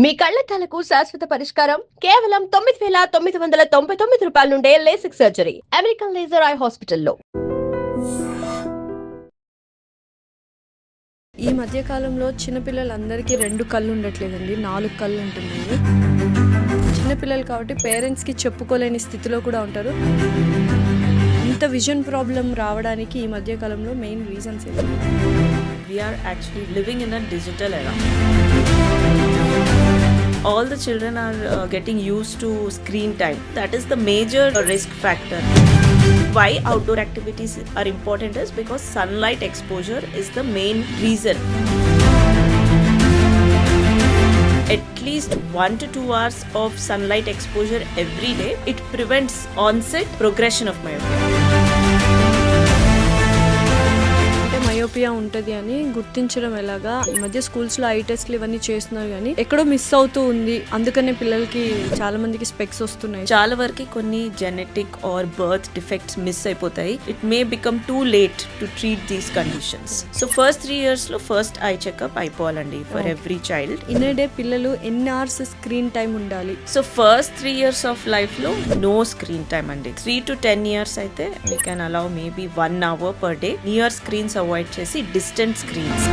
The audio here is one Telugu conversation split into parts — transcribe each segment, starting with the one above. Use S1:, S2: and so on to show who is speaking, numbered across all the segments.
S1: మీ కళ్లద్దాలకు శాశ్వత పరిష్కారం కేవలం 9,999 రూపాయల నుండే LASIK surgery American laser I హాస్పిటల్లో.
S2: ఈ మధ్య కాలంలో చిన్నపిల్లలందరికీ 2 కళ్ళు ఉండట్లేదండి, 4 కళ్ళు ఉంటున్నాయి. చిన్నపిల్లలు కాబట్టి పేరెంట్స్కి చెప్పుకోలేని స్థితిలో కూడా ఉంటారు. ఇంత విజన్ ప్రాబ్లం రావడానికి ఈ మధ్య కాలంలో మెయిన్ రీజన్స్ ఏంటి?
S3: We are actually living in a digital era. All the children are getting used to screen time. That is the major risk factor. Why outdoor activities are important is because sunlight exposure is the main reason. At least 1 to 2 hours of sunlight exposure every day, it prevents onset progression of myopia.
S2: Myopia ఉంటుంది అని గుర్తించడం ఎలాగా? ఈ మధ్య స్కూల్స్లో ఐ టెస్ట్లు ఇవన్నీ చేస్తున్నారు, కానీ ఎక్కడో మిస్ అవుతూ ఉంది. అందుకనే పిల్లలకి చాలా మందికి స్పెక్స్ వస్తున్నాయి.
S3: చాలా వరకు కొన్ని genetic or birth defects miss అయిపోతాయి. It may become too late to treat these conditions. So first 3 years లో ఫస్ట్ ఐ చెకప్ అయిపోవాలండి for every child.
S2: In a day పిల్లలు ఎన్ని అవర్స్ స్క్రీన్ టైం ఉండాలి?
S3: So first 3 years of life లో నో స్క్రీన్ టైం అండి. 3 to 10 years అయితే we can allow maybe 1 hour per day. Near screens avoid చేసి డిస్టెంట్ స్క్రీన్స్.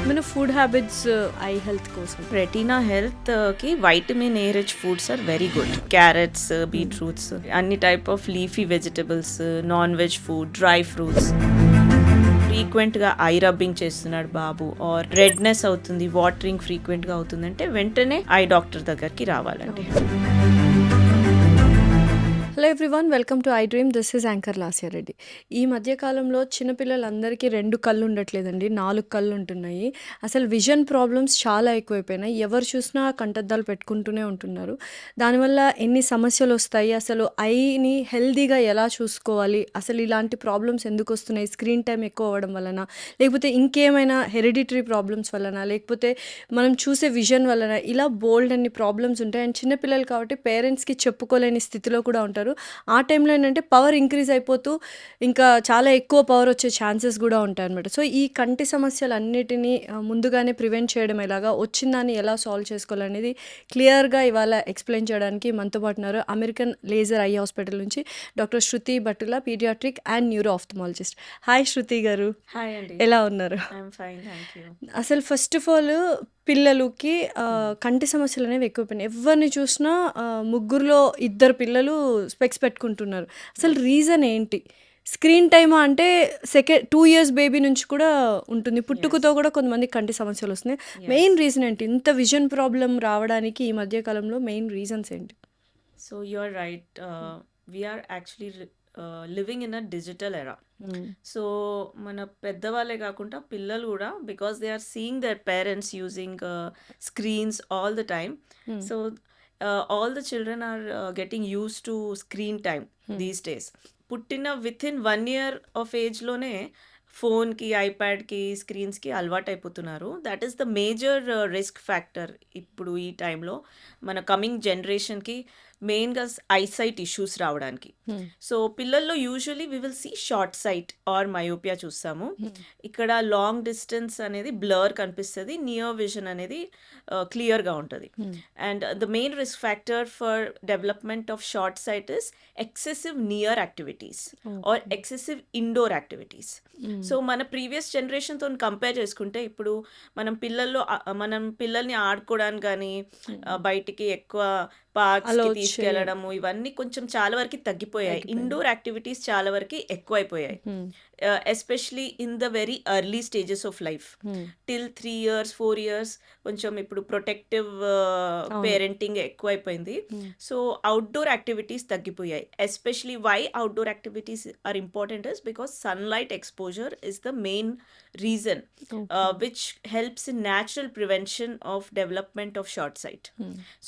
S2: మన ఫుడ్ హ్యాబిట్స్ ఐ హెల్త్ కోసం,
S3: రెటీనా హెల్త్ కి vitamin A rich foods are very good. Carrots, beetroots, అన్ని type of leafy vegetables, non veg food, dry fruits. Frequent గా ఐ రబ్బింగ్ చేస్తున్నాడు బాబు, ఆర్ రెడ్నెస్ అవుతుంది, వాటరింగ్ ఫ్రీక్వెంట్ గా అవుతుందంటే వెంటనే ఐ డాక్టర్ దగ్గరికి రావాలండి.
S2: Hello everyone, welcome to iDream. This is anchor Lasya Reddy. ఈ మధ్యకాలంలో చిన్నపిల్లలందరికీ 2 కళ్ళు ఉండట్లేదండి, 4 కళ్ళు ఉంటున్నాయి. అసలు విజన్ ప్రాబ్లమ్స్ చాలా ఎక్కువైపోయినాయి. ఎవరు చూసినా కంటద్దాలు పెట్టుకుంటూనే ఉంటున్నారు. దానివల్ల ఎన్ని సమస్యలు వస్తాయి, అసలు ఐని హెల్దీగా ఎలా చూసుకోవాలి, అసలు ఇలాంటి ప్రాబ్లమ్స్ ఎందుకు వస్తున్నాయి? స్క్రీన్ టైం ఎక్కువ అవ్వడం వలన, లేకపోతే ఇంకేమైనా హెరిడిటరీ ప్రాబ్లమ్స్ వలన, లేకపోతే మనం చూసే విజన్ వలన, ఇలా బోల్డ్ అన్ని ప్రాబ్లమ్స్ ఉంటాయి. అండ్ చిన్నపిల్లలు కాబట్టి పేరెంట్స్కి చెప్పుకోలేని స్థితిలో కూడా ఉంటారు. ఆ టైంలో ఏంటంటే పవర్ ఇంక్రీజ్ అయిపోతూ ఇంకా చాలా ఎక్కువ పవర్ వచ్చే ఛాన్సెస్ కూడా ఉంటాయి అనమాట. సో ఈ కంటి సమస్యలన్నిటినీ ముందుగానే ప్రివెంట్ చేయడం ఎలాగా, వచ్చిందాన్ని ఎలా సాల్వ్ చేసుకోవాలనేది క్లియర్గా ఇవాళ ఎక్స్ప్లెయిన్ చేయడానికి మనతో పాటు ఉన్నారు అమెరికన్ లేజర్ ఐ హాస్పిటల్ నుంచి doctor Shruti Bhattula, paediatric and neuro ophthalmologist. Hi Shruti గారు,
S3: హాయ్ అండి.
S2: ఎలా ఉన్నారు?
S3: I'm fine, thank you.
S2: అసలు ఫస్ట్ ఆఫ్ ఆల్ పిల్లలకి కంటి సమస్యలు అనేవి ఎక్కువైపోయినాయి. ఎవరిని చూసినా ముగ్గురులో 2 పిల్లలు స్పెక్స్ పెట్టుకుంటున్నారు. అసలు రీజన్ ఏంటి? స్క్రీన్ టైమా అంటే 2 years బేబీ నుంచి కూడా ఉంటుంది, పుట్టుకతో కూడా కొంతమంది కంటి సమస్యలు వస్తున్నాయి. మెయిన్ రీజన్ ఏంటి? ఇంత విజన్ ప్రాబ్లం రావడానికి ఈ మధ్య కాలంలో మెయిన్ రీజన్స్ ఏంటి?
S3: So you are right, we are actually living in a digital era. So మన పెద్దవాళ్ళే కాకుండా పిల్లలు కూడా, because they are seeing their parents using screens all the time. So all the children are getting use to screen time these days. పుట్టిన విత్ ఇన్ 1 year ఆఫ్ ఏజ్లోనే ఫోన్కి, ఐప్యాడ్కి, స్క్రీన్స్కి అలవాటు అయిపోతున్నారు. That is the major risk factor ఇప్పుడు ఈ టైంలో మన కమింగ్ జనరేషన్కి మెయిన్గా ఐసైట్ ఇష్యూస్ రావడానికి. సో పిల్లల్లో usually we will see short sight or myopia చూస్తాము. ఇక్కడ లాంగ్ డిస్టెన్స్ అనేది బ్లర్ కనిపిస్తుంది, నియర్ విజన్ అనేది క్లియర్గా ఉంటుంది. And the main risk factor for development of short sight is excessive near activities or excessive indoor activities. So మన ప్రీవియస్ జనరేషన్తో కంపేర్ చేసుకుంటే ఇప్పుడు మనం పిల్లల్ని ఆడుకోవడానికి కానీ బయటికి ఎక్కువ పార్క్స్కి తీసుకెళ్లడము ఇవన్నీ కొంచెం చాలా వరకు తగ్గిపోయాయి. ఇండోర్ యాక్టివిటీస్ చాలా వరకు ఎక్కువైపోయాయి, especially in the very early stages of life till 3 years 4 years. కొంచెం ఇప్పుడు ప్రొటెక్టివ్ పేరెంటింగ్ ఎక్కువైపోయింది. సో అవుట్డోర్ యాక్టివిటీస్ తగ్గిపోయాయి. Especially why outdoor activities are important is because sunlight exposure is the main reason which helps in natural prevention of development of short sight.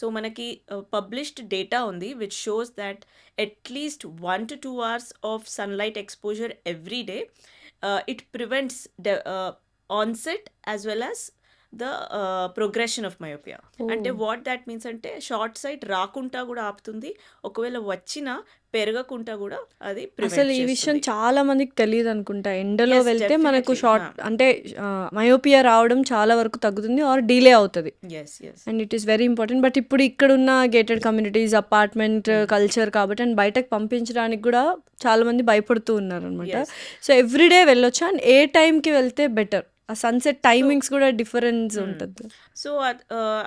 S3: So మనకి published data ఉంది which shows that at least 1 to 2 hours of sunlight exposure every day, it prevents onset as well as the progression of myopia. అంటే
S2: ఓహ్!
S3: వాట్ దాట్ మీన్స్ అంటే షార్ట్ సైట్ రాకుండా కూడా ఆపుతుంది. ఒకవేళ వచ్చినా పెరగకుండా కూడా అది
S2: అసలు
S3: ప్రివెంట్
S2: ఈ విషయం
S3: చేస్తుంది.
S2: చాలా మందికి తెలీదనుకుంటా. ఎండలో
S3: ఎస్,
S2: వెళ్తే మనకు
S3: డెఫినెట్లీ.
S2: అంటే మయోపియా రావడం చాలా వరకు తగ్గుతుంది ఆర్ డిలే అవుతది.
S3: Yes, yes.
S2: And it is very important. But ఇప్పుడు ఇక్కడున్న గేటెడ్ కమ్యూనిటీస్, అపార్ట్మెంట్ కల్చర్ కాబట్టి అండ్ బయటకు పంపించడానికి కూడా చాలా మంది భయపడుతూ ఉన్నారనమాట.
S3: ఎస్.
S2: సో ఎవ్రీడే వెళ్ళొచ్చా? అండ్ ఏ టైంకి వెళ్తే బెటర్? ఆ సన్సెట్
S3: సో
S2: టైమింగ్స్ కూడా డిఫరెన్స్
S3: మ్మ్.
S2: ఉంటది.
S3: సో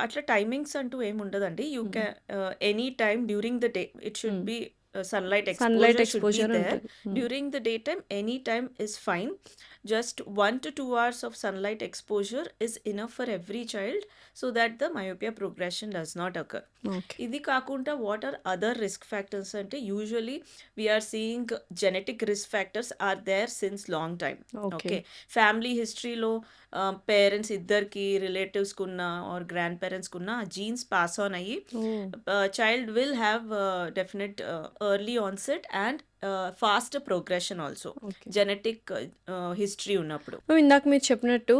S3: అట్లా టైమింగ్స్ అంటూ ఏమి ఉండదండి. You can any time during the day it should be sunlight
S2: sunlight
S3: exposure should be
S2: exposure
S3: there.
S2: ఉంటుంది.
S3: During the daytime, any time is fine. Just 1 to 2 hours of sunlight exposure is enough for every child so that the myopia progression does not occur.
S2: Okay.
S3: ఇది కాకుండా what are other risk factors అంటే usually we are seeing genetic risk factors are there since long time.
S2: Okay.
S3: Okay, family హిస్టరీలో పేరెంట్స్ ఇద్దరికి రిలేటివ్స్కి ఉన్న ఆర్ గ్రాండ్ పేరెంట్స్కి ఉన్న జీన్స్ పాస్ ఆన్ అయ్యి
S2: oh!
S3: Child will have definite early onset and fast progression also
S2: okay.
S3: Genetic history ఉన్నప్పుడు.
S2: ఇందాక మీరు చెప్పినట్టు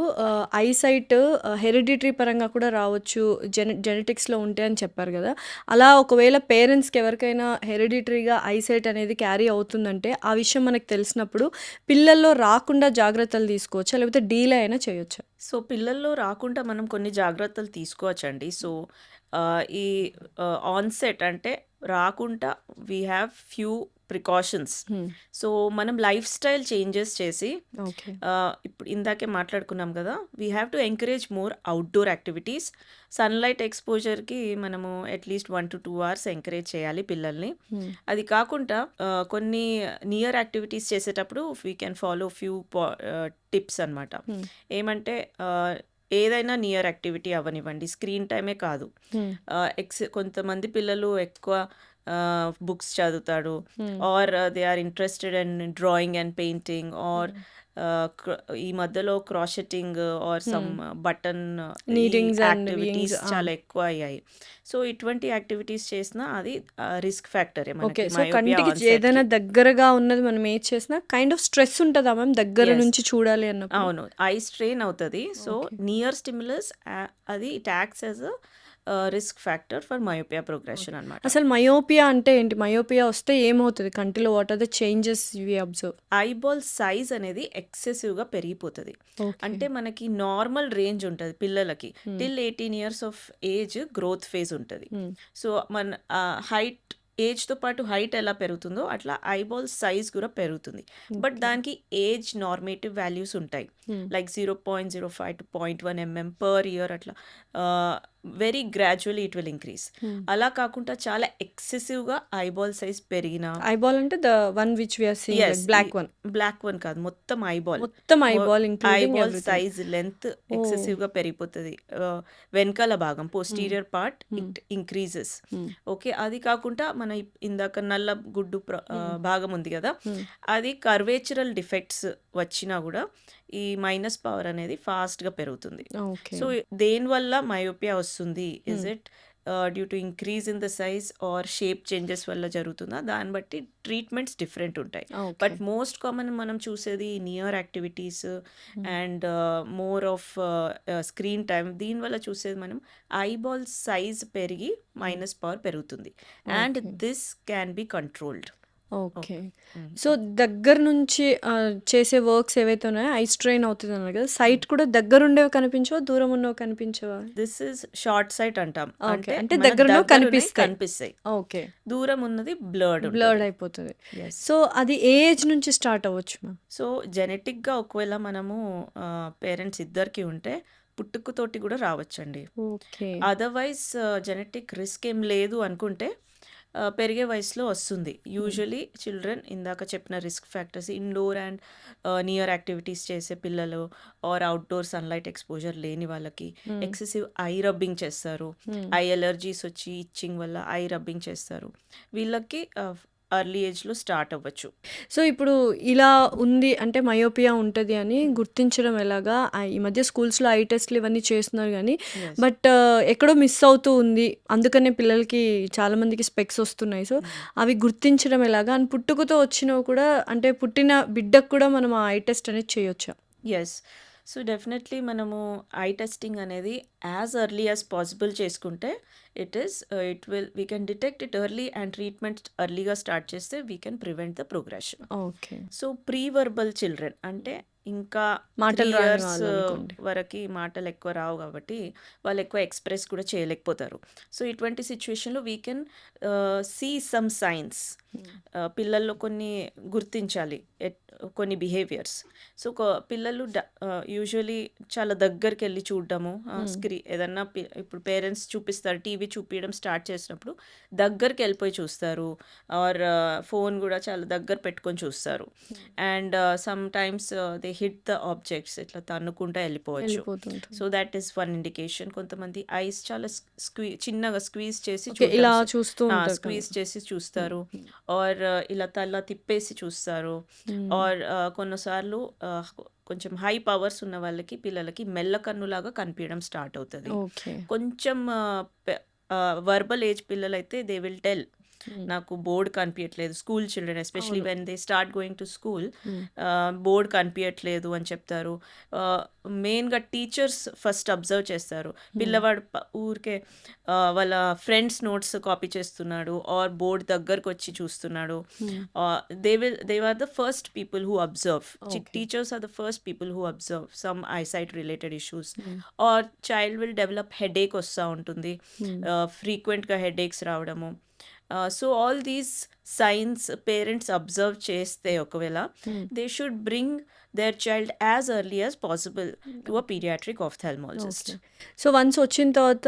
S2: ఐసైట్ హెరిడిటరీ పరంగా కూడా రావచ్చు, జెనెటిక్స్లో ఉంటే అని చెప్పారు కదా. అలా ఒకవేళ పేరెంట్స్కి ఎవరికైనా హెరిడిటరీగా ఐసైట్ అనేది క్యారీ అవుతుందంటే ఆ విషయం మనకు తెలిసినప్పుడు పిల్లల్లో రాకుండా జాగ్రత్తలు తీసుకోవచ్చా, లేకపోతే డీలే అయినా చేయొచ్చా?
S3: సో పిల్లల్లో రాకుండా మనం కొన్ని జాగ్రత్తలు తీసుకోవచ్చండి. సో ఈ ఆన్సెట్ అంటే రాకుండా we have few precautions. So మనం లైఫ్ స్టైల్ చేంజెస్ చేసి
S2: ఓకే.
S3: ఇప్పుడు ఇందాకే మాట్లాడుకున్నాం కదా, we have to encourage more outdoor activities. Sunlight ఎక్స్పోజర్కి మనము అట్లీస్ట్ 1 to 2 hours ఎంకరేజ్ చేయాలి పిల్లల్ని. అది కాకుండా కొన్ని నియర్ యాక్టివిటీస్ చేసేటప్పుడు we can follow few tips అనమాట. ఏమంటే ఏదైనా నియర్ యాక్టివిటీ అవనివ్వండి, స్క్రీన్ టైమే కాదు. కొంతమంది పిల్లలు ఎక్కువ బుక్స్ చదువుతాడు or they are interested in drawing and painting or ఈ మధ్యలో crocheting or some button
S2: needings and
S3: activities
S2: weavings.
S3: చాలా ఎక్కువ అయ్యాయి. సో ఇటువంటి యాక్టివిటీస్ చేసినా అది రిస్క్ ఫ్యాక్టరే
S2: ఓకే.
S3: మనకి
S2: సో
S3: మయోపియా
S2: కంటికి
S3: ఆన్సెట్కి.
S2: ఏదైనా దగ్గరగా ఉన్నది మనం ఏది చేసినా కైండ్ ఆఫ్ స్ట్రెస్ ఉంటుందా మ్యామ్ దగ్గర
S3: ఎస్,
S2: నుంచి చూడాలి అన్నప్పుడు?
S3: అవును, ఐ స్ట్రెయిన్ అవుతుంది. So
S2: okay.
S3: నియర్ స్టిమ్యులస్ అది it acts as a risk factor for myopia progression అనమాట.
S2: అసలు మయోపియా అంటే ఏంటి? మయోపియా వస్తే ఏమవుతుంది కంటిలో? What are the changes we observe?
S3: Eyeball size అనేది ఎక్సెసివ్గా పెరిగిపోతుంది.
S2: ఓకే.
S3: అంటే మనకి నార్మల్ రేంజ్ ఉంటుంది పిల్లలకి till 18 years of age growth phase ఉంటుంది. సో మన హైట్ ఏజ్తో పాటు హైట్ ఎలా పెరుగుతుందో అట్లా ఐబాల్ సైజ్ కూడా పెరుగుతుంది. బట్ దానికి ఏజ్ నార్మేటివ్ వాల్యూస్ ఉంటాయి, like 0.05 to 0.1 mm per year. అట్లా very gradually it will increase. అలా కాకుండా చాలా ఎక్సెసివ్గా ఐబాల్ సైజ్ పెరిగిన,
S2: ఐబాల్ అంటే the one which we are seeing like black one.
S3: Black one కాదు, మొత్తం ఐబాల్,
S2: మొత్తం eyeball including
S3: eyeball
S2: everything.
S3: Size length ఎక్సెసివ్గా పెరిగిపోతుంది. వెనకాల భాగం posterior part it increases. Okay, అది కాకుండా మన ఇందాక నల్ల గుడ్డు భాగం ఉంది కదా, అది కర్వేచరల్ డిఫెక్ట్స్ వచ్చినా కూడా ఈ మైనస్ పవర్ అనేది ఫాస్ట్గా పెరుగుతుంది.
S2: ఓకే.
S3: సో దేనివల్ల మయోపియా వస్తుంది? Is it due to increase in the size are shape changes వల్ల జరుగుతుందా? దాన్ని బట్టి ట్రీట్మెంట్స్ డిఫరెంట్ ఉంటాయి.
S2: ఓకే.
S3: బట్ మోస్ట్ కామన్ మనం చూసేది near activities and more off screen time. దీనివల్ల చూసేది మనం ఐబాల్ సైజ్ పెరిగి మైనస్ పవర్ పెరుగుతుంది and
S2: okay.
S3: This can be controlled.
S2: Okay. So దగ్గర నుంచి చేసే వర్క్స్ ఏవైతే ఉన్నాయో ఐ స్ట్రెయిన్ అవుతుంది అన్నారు కదా, సైట్ కూడా దగ్గర ఉండేవి కనిపించవా, దూరం ఉన్నవి కనిపించవా?
S3: దిస్ ఇస్ షార్ట్ సైట్ అంటాం.
S2: ఓకే. అంటే
S3: మన
S2: దగ్గర ఉన్నవి
S3: దగ్గరున్నవి
S2: కనిపిస్తాయి.
S3: కనిపిస్తాయి,
S2: ఓకే.
S3: దూరం ఉన్నది బ్లర్డ్
S2: బ్లర్డ్ అయిపోతుంది.
S3: ఎస్.
S2: సో అది ఏ ఏజ్ నుంచి స్టార్ట్ అవ్వచ్చు మ్యామ్?
S3: సో జెనెటిక్గా ఒకవేళ మనము పేరెంట్స్ ఇద్దరికి ఉంటే పుట్టుకతోటి కూడా రావచ్చండి.
S2: ఓకే.
S3: అదర్వైజ్ జెనెటిక్ రిస్క్ ఏం లేదు అనుకుంటే పెరిగే వయసులో వస్తుంది. యూజువలీ చిల్డ్రన్ ఇందాక చెప్పిన risk factors indoor and near activities చేసే పిల్లలు ఆర్ అవుట్డోర్ సన్లైట్ ఎక్స్పోజర్ లేని వాళ్ళకి ఎక్సెసివ్ ఐ రబ్బింగ్ చేస్తారు, ఐ ఎలర్జీస్ వచ్చి ఇచ్చింగ్ వల్ల ఐ రబ్బింగ్ చేస్తారు, వీళ్ళకి ఎర్లీ ఏజ్లో స్టార్ట్ అవ్వచ్చు.
S2: సో ఇప్పుడు ఇలా ఉంది అంటే మయోపియా ఉంటుంది అని గుర్తించడం ఎలాగా? ఈ మధ్య స్కూల్స్లో ఐ టెస్ట్లు ఇవన్నీ చేస్తున్నారు కానీ
S3: Yes.
S2: బట్ ఎక్కడో మిస్ అవుతూ ఉంది, అందుకనే పిల్లలకి చాలా మందికి స్పెక్స్ వస్తున్నాయి. సో అవి గుర్తించడం ఎలాగా? అని పుట్టుకతో వచ్చినవి కూడా అంటే పుట్టిన బిడ్డకు కూడా మనం ఆ ఐ టెస్ట్ అనేది చేయొచ్చా?
S3: ఎస్. సో డెఫినెట్లీ మనము ఐ టెస్టింగ్ అనేది యాజ్ ఎర్లీ యాజ్ పాసిబుల్ చేసుకుంటే we can detect it early and treatment ఎర్లీగా స్టార్ట్ చేస్తే we can prevent the progression.
S2: Okay.
S3: So pre verbal children అంటే ఇంకా 3
S2: మాటలు రాని
S3: ఇయర్స్
S2: వాళ్ళనుకోండి.
S3: వరకు మాటలు ఎక్కువ రావు కాబట్టి వాళ్ళు ఎక్కువ ఎక్స్ప్రెస్ కూడా చేయలేకపోతారు. సో ఇటువంటి సిచ్యువేషన్లో we can see some signs. పిల్లల్లో కొన్ని గుర్తించాలి, కొన్ని బిహేవియర్స్. సో పిల్లలు యూజువలీ చాలా దగ్గరికి వెళ్ళి చూడడము, ఏదన్నా ఇప్పుడు పేరెంట్స్ చూపిస్తారు, టీవీ చూపించడం స్టార్ట్ చేసినప్పుడు దగ్గరికి వెళ్ళిపోయి చూస్తారు, ఆర్ ఫోన్ కూడా చాలా దగ్గర పెట్టుకొని చూస్తారు. And some times they hit the objects, ఇట్లా తన్నుకుంటా వెళ్ళిపోవచ్చు.
S2: వెళ్ళిపోతుంటుంది.
S3: So that is one indication. కొంతమంది ఐస్ చాలా చిన్నగా స్క్వీజ్ చేసి
S2: ఓకే. ఇలా చూస్తూ ఉంటారు కదా.
S3: స్క్వీజ్ చేసి చూస్తారు, ఆర్ ఇలా తల తిప్పేసి చూస్తారు, ఆర్ కొన్నిసార్లు కొంచెం హై పవర్స్ ఉన్న వాళ్ళకి పిల్లలకి మెల్ల కన్నులాగా కనిపించడం స్టార్ట్ అవుతుంది.
S2: ఓకే.
S3: కొంచెం వర్బల్ ఏజ్ పిల్లలైతే దే విల్ టెల్, నాకు బోర్డ్ కనిపించట్లేదు. స్కూల్ చిల్డ్రన్ ఎస్పెషలీ
S2: అవును.
S3: When they start going to school, board కనిపించట్లేదు అని చెప్తారు. మెయిన్గా టీచర్స్ ఫస్ట్ అబ్జర్వ్ చేస్తారు, పిల్లవాడు ఊరికే వాళ్ళ ఫ్రెండ్స్ నోట్స్ కాపీ చేస్తున్నాడు ఆర్ బోర్డ్ దగ్గరకు వచ్చి చూస్తున్నాడు. They are the first people who observe.
S2: Okay.
S3: Teachers are the first people who observe some eyesight related issues. Or child will develop headache వస్తూ ఉంటుంది, ఫ్రీక్వెంట్గా హెడేక్స్ రావడము. So all these signs parents observe చేస్తే ఒకవేళ they should bring their child as early as possible to a paediatric ophthalmologist.
S2: Okay. So once వచ్చిన తర్వాత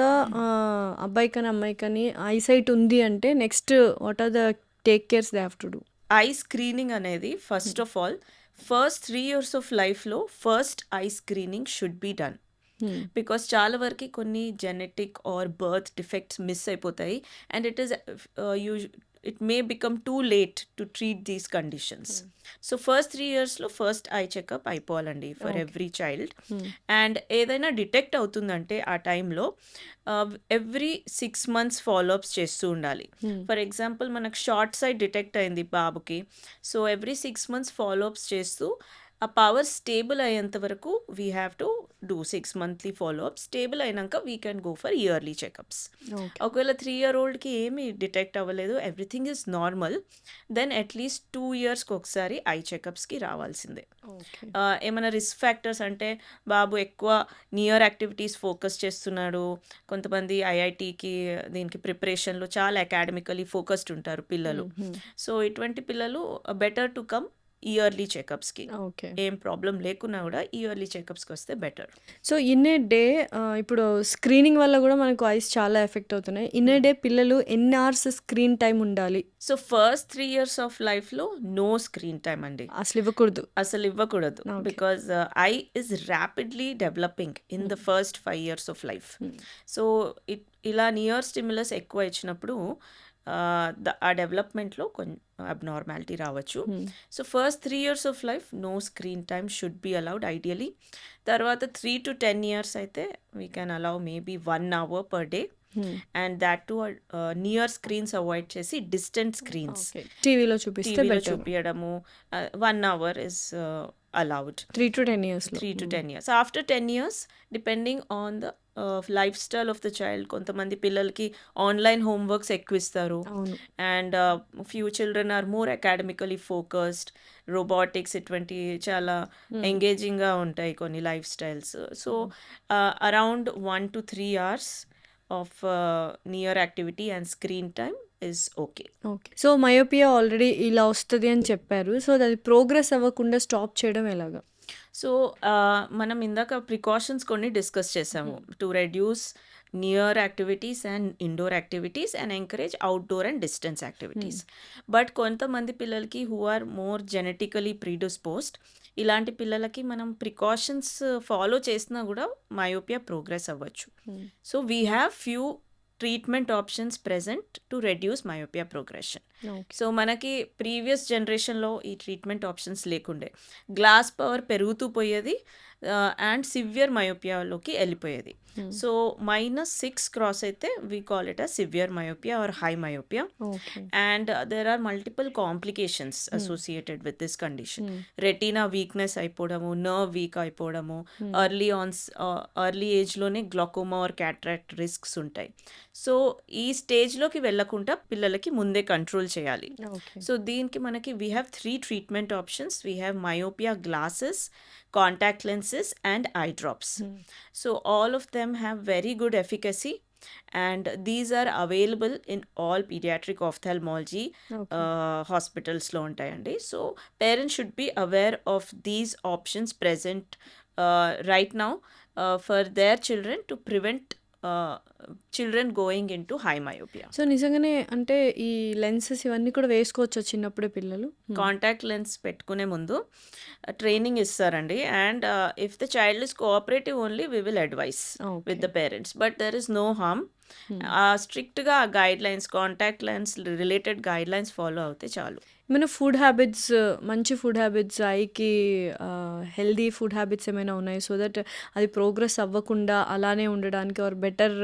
S2: అబ్బాయికని అమ్మాయికని ఐసైట్ ఉంది అంటే next what are the take cares they have to do?
S3: Eye screening అనేది first of all first 3 years of లైఫ్లో first eye screening should be done. Because చాలా వరకు కొన్ని genetic or birth defects miss అయిపోతాయి, and it may become too late to treat these conditions. So first 3 yearsలో ఫస్ట్ ఐ చెకప్ అయిపోవాలండి ఫర్ ఎవ్రీ చైల్డ్. అండ్ ఏదైనా డిటెక్ట్ అవుతుందంటే ఆ టైంలో ఎవ్రీ 6 months ఫాలోఅప్స్ చేస్తూ ఉండాలి. ఫర్ ఎగ్జాంపుల్ మనకు షార్ట్ సైట్ డిటెక్ట్ అయింది బాబుకి, సో ఎవ్రీ 6 months ఫాలోఅప్స్ చేస్తూ ఆ పవర్ స్టేబుల్ అయ్యేంత వరకు we have to do 6 monthly follow up. Stable అయినాక we can go for yearly checkups. ఒకవేళ 3-year-oldకి ఏమి డిటెక్ట్ అవ్వలేదు, everything is normal, then at least 2 yearsకి ఒకసారి ఐ చెకప్స్కి రావాల్సిందే. ఏమైనా రిస్క్ ఫ్యాక్టర్స్ అంటే బాబు ఎక్కువ నియర్ యాక్టివిటీస్ ఫోకస్ చేస్తున్నాడు, కొంతమంది ఐఐటికి దీనికి ప్రిపరేషన్లో చాలా అకాడమికలీ ఫోకస్డ్ ఉంటారు పిల్లలు. సో ఇటువంటి పిల్లలు బెటర్ టు కమ్ ఇయర్లీ చెకప్స్కి.
S2: ఓకే.
S3: ఏం ప్రాబ్లం లేకున్నా కూడా ఇయర్లీ చెకప్స్కి వస్తే better.
S2: So in a day ఇప్పుడు స్క్రీనింగ్ వల్ల కూడా మనకు ఐస్ చాలా ఎఫెక్ట్ అవుతున్నాయి. ఇన్ ఏ డే పిల్లలు ఎన్ని అవర్స్ స్క్రీన్ టైం ఉండాలి?
S3: సో ఫస్ట్ 3 years ఆఫ్ లైఫ్లో నో స్క్రీన్ టైం అండి,
S2: అసలు ఇవ్వకూడదు.
S3: అసలు ఇవ్వకూడదు.
S2: Okay.
S3: Because eye is rapidly developing in the first 5 years of life. So ఇలా నియర్ స్టిమ్యులస్ ఎక్కువ ఇచ్చినప్పుడు ఆ డెవలప్మెంట్లో కొంచెం అబ్నార్మాలిటీ రావచ్చు. So first 3 years of life no screen time should be allowed ideally. తర్వాత 3 to 10 years అయితే we can allow maybe 1 hour per day, and that to near screens avoid చేసి డిస్టెంట్ స్క్రీన్స్
S2: టీవీలో చూపిస్తే
S3: టీవీలో
S2: better.
S3: చూపించడము 1 hour is allowed.
S2: 3 to 10 years.
S3: 3 to 10 years. After 10 years, depending on the lifestyle of the child, కొంతమంది పిల్లలకి ఆన్లైన్ హోంవర్క్స్ ఎక్కువ ఇస్తారు,
S2: అవును.
S3: And few children are more academically focused. Robotics ఇటువంటి చాలా ఎంగేజింగ్గా ఉంటాయి కొన్ని lifestyles. So around 1 to 3 hours of near activity and screen time is okay.
S2: Okay. So myopia already ఇలా వస్తుంది అని చెప్పారు. సో అది ప్రోగ్రెస్ అవ్వకుండా స్టాప్ చేయడం ఎలాగా?
S3: సో మనం ఇందాక ప్రికాషన్స్ కొన్ని డిస్కస్ చేసాము, to reduce near activities and indoor activities and encourage outdoor and distance activities. But కొంతమంది పిల్లలకి who are more genetically predisposed, ఇలాంటి పిల్లలకి మనం ప్రికాషన్స్ ఫాలో చేసినా కూడా మయోపియా ప్రోగ్రెస్ అవ్వచ్చు. So we have few treatment options present to reduce myopia progression.
S2: Okay.
S3: So మనకి ప్రీవియస్ జనరేషన్లో ఈ ట్రీట్మెంట్ ఆప్షన్స్ లేకుండే. గ్లాస్ పవర్ పెరుగుతూ పోయేది అండ్ సివియర్ మయోపియాలోకి వెళ్ళిపోయేది. సో -6 క్రాస్ అయితే we call it as severe myopia or high myopia.
S2: Okay.
S3: And there are multiple complications associated with this condition. Retina weakness అయిపోవడము, నర్వ్ వీక్ అయిపోవడము, ఎర్లీ ఏజ్లోనే గ్లాకోమా ఆర్ క్యాట్రాక్ట్ రిస్క్స్ ఉంటాయి. సో ఈ స్టేజ్లోకి వెళ్ళకుండా పిల్లలకి ముందే కంట్రోల్ చేయాలి.
S2: ఓకే.
S3: సో దీనికి మనకి we have 3 treatment options. We have myopia glasses, contact lenses and eye drops. So all of them have very good efficacy and these are available in all pediatric ophthalmology
S2: okay.
S3: hospitals లో ఉంటాయండి. So parents should be aware of these options present right now for their children to prevent children going into high myopia.
S2: So నిజంగానే అంటే ఈ లెన్సెస్ ఇవన్నీ కూడా వేసుకోవచ్చా చిన్నప్పుడే పిల్లలు?
S3: కాంటాక్ట్ లెన్స్ పెట్టుకునే ముందు ట్రైనింగ్ ఇస్తారండి. And if the child is cooperative only we will advise
S2: okay.
S3: With the parents, but there is no harm. స్ట్రిక్ట్గా guide lines, contact lens related guide lines follow అవుతే చాలు.
S2: ఏమైనా ఫుడ్ హ్యాబిట్స్, మంచి ఫుడ్ హ్యాబిట్స్, ఐకి హెల్దీ ఫుడ్ హ్యాబిట్స్ ఏమైనా ఉన్నాయి సో దట్ అది ప్రోగ్రెస్ అవ్వకుండా అలానే ఉండడానికి ఆర్ బెటర్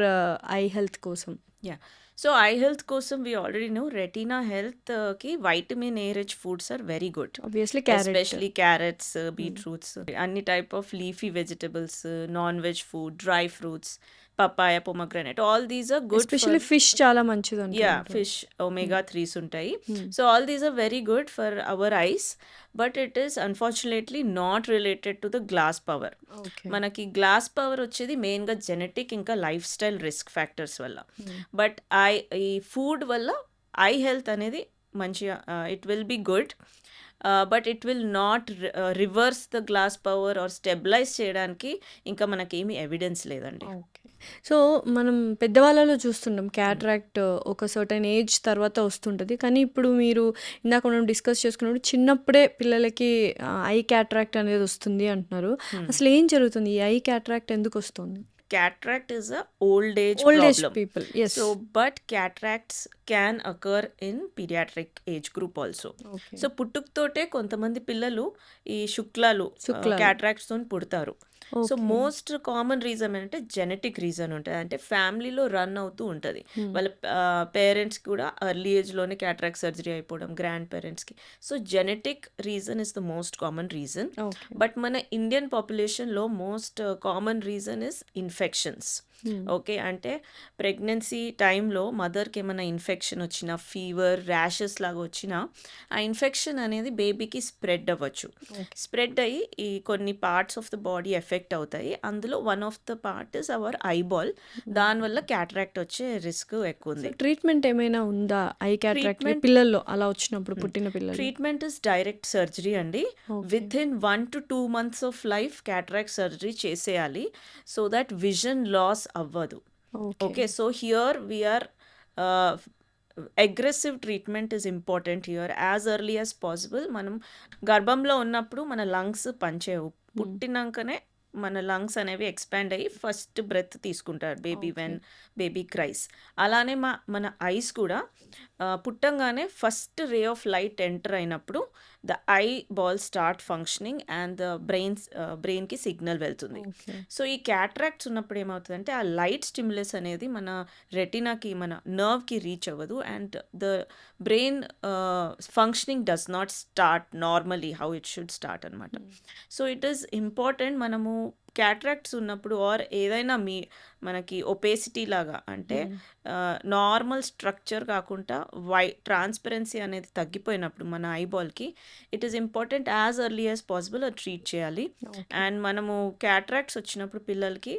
S2: ఐ హెల్త్ కోసం?
S3: యా, సో ఐ హెల్త్ కోసం వీ ఆల్రెడీ నో రెటీనా హెల్త్కి vitamin A rich foods are very good.
S2: Obviously carrot.
S3: Especially carrots, beetroots, అన్ని type of leafy vegetables, non veg food, dry fruits, papaya, pomegranate, all these are good.
S2: Especially fish చాలా మంచిది
S3: యా,
S2: అనుకుంటా.
S3: ఫిష్ omega 3s ఉంటాయి. So all these are very good for our eyes, but it is unfortunately not related to the glass power.
S2: Okay.
S3: మనకి గ్లాస్ పవర్ వచ్చేది మెయిన్గా జెనెటిక్ ఇంకా లైఫ్ స్టైల్ రిస్క్ ఫ్యాక్టర్స్ వల్ల. బట్ ఈ ఫుడ్ వల్ల ఐ హెల్త్ అనేది మంచిగా it will be good, but it will not reverse the glass power or stabilise చేయడానికి ఇంకా మనకేమీ ఎవిడెన్స్ లేదండి.
S2: ఓకే. సో మనం పెద్దవాళ్ళలో చూస్తుంటాం క్యాట్రాక్ట్ ఒక సర్టెన్ ఏజ్ తర్వాత వస్తుంటుంది. కానీ ఇప్పుడు మీరు ఇందాక మనం డిస్కస్ చేసుకున్నప్పుడు చిన్నప్పుడే పిల్లలకి ఐ క్యాట్రాక్ట్ అనేది వస్తుంది అంటున్నారు. అసలు ఏం జరుగుతుంది? ఈ ఐ క్యాట్రాక్ట్ ఎందుకు వస్తుంది?
S3: Cataract is a old age
S2: old age
S3: problem.
S2: People. Yes.
S3: So, but cataracts can occur in pediatric age group also.
S2: Okay.
S3: So పుట్టుకతోటే కొంతమంది పిల్లలు ఈ శుక్లాలు
S2: శుక్లాలు.
S3: క్యాట్రాక్ట్స్ తో పుడతారు. So
S2: okay.
S3: Most common reason ఏంటంటే జెనెటిక్ రీజన్ ఉంటుంది. అంటే ఫ్యామిలీలో రన్ అవుతూ ఉంటుంది. వాళ్ళ పేరెంట్స్ కూడా ఎర్లీ ఏజ్లోనే క్యాట్రాక్ట్ సర్జరీ అయిపోవడం, గ్రాండ్ పేరెంట్స్కి. So genetic reason is the most common reason.
S2: Okay.
S3: But మన ఇండియన్ పాపులేషన్లో most common reason is infections. Okay, అంటే ప్రెగ్నెన్సీ టైంలో మదర్కి ఏమైనా ఇన్ఫెక్షన్ వచ్చినా, ఫీవర్, ర్యాషెస్ లాగా వచ్చినా ఆ ఇన్ఫెక్షన్ అనేది బేబీకి స్ప్రెడ్ అవ్వచ్చు.
S2: ఓకే.
S3: స్ప్రెడ్ అయ్యి ఈ కొన్ని parts of the body effect అవుతాయి. అందులో one of the part is our eyeball. దానివల్ల క్యాట్రాక్ట్ వచ్చే రిస్క్ ఎక్కువ ఉంది.
S2: ట్రీట్మెంట్ ఏమైనా ఉందా ఐ క్యాట్రాక్ట్
S3: ట్రీట్మెంట్
S2: పిల్లల్లో అలా వచ్చినప్పుడు, పుట్టిన పిల్లలు?
S3: ట్రీట్మెంట్ ఇస్ డైరెక్ట్ సర్జరీ అండి.
S2: Okay.
S3: Within 1 to 2 months of life cataract surgery చేసేయాలి సో దట్ విజన్ లాస్ అవ్వదు.
S2: Okay.
S3: Okay, so here we are aggressive treatment is important here as early as possible. మనం గర్భంలో ఉన్నప్పుడు మన లంగ్స్ పనిచేయవు. పుట్టినాకనే మన లంగ్స్ అనేవి ఎక్స్పాండ్ అయ్యి ఫస్ట్ బ్రెత్ తీసుకుంటారు baby
S2: okay.
S3: When baby cries. అలానే మన ఐస్ కూడా పుట్టంగానే first ray of light enter అయినప్పుడు the eyeball start functioning and the బ్రెయిన్కి సిగ్నల్ వెళ్తుంది.
S2: ఓకే.
S3: సో ఈ క్యాట్రాక్ట్స్ ఉన్నప్పుడు ఏమవుతుందంటే ఆ లైట్ స్టిమ్యులస్ అనేది మన రెటినాకి, మన నర్వ్కి రీచ్ అవ్వదు and the brain functioning does not start normally how it should start అనమాట. సో ఇట్ ఈస్ ఇంపార్టెంట్ మనము క్యాట్రాక్ట్స్ ఉన్నప్పుడు ఆర్ ఏదైనా మనకి ఒపేసిటీ లాగా అంటే నార్మల్ స్ట్రక్చర్ కాకుండా ట్రాన్స్పరెన్సీ అనేది తగ్గిపోయినప్పుడు మన ఐబాల్కి it is important as early as possible అది ట్రీట్ చేయాలి.
S2: ఓకే.
S3: అండ్ మనము క్యాట్రాక్ట్స్ వచ్చినప్పుడు పిల్లలకి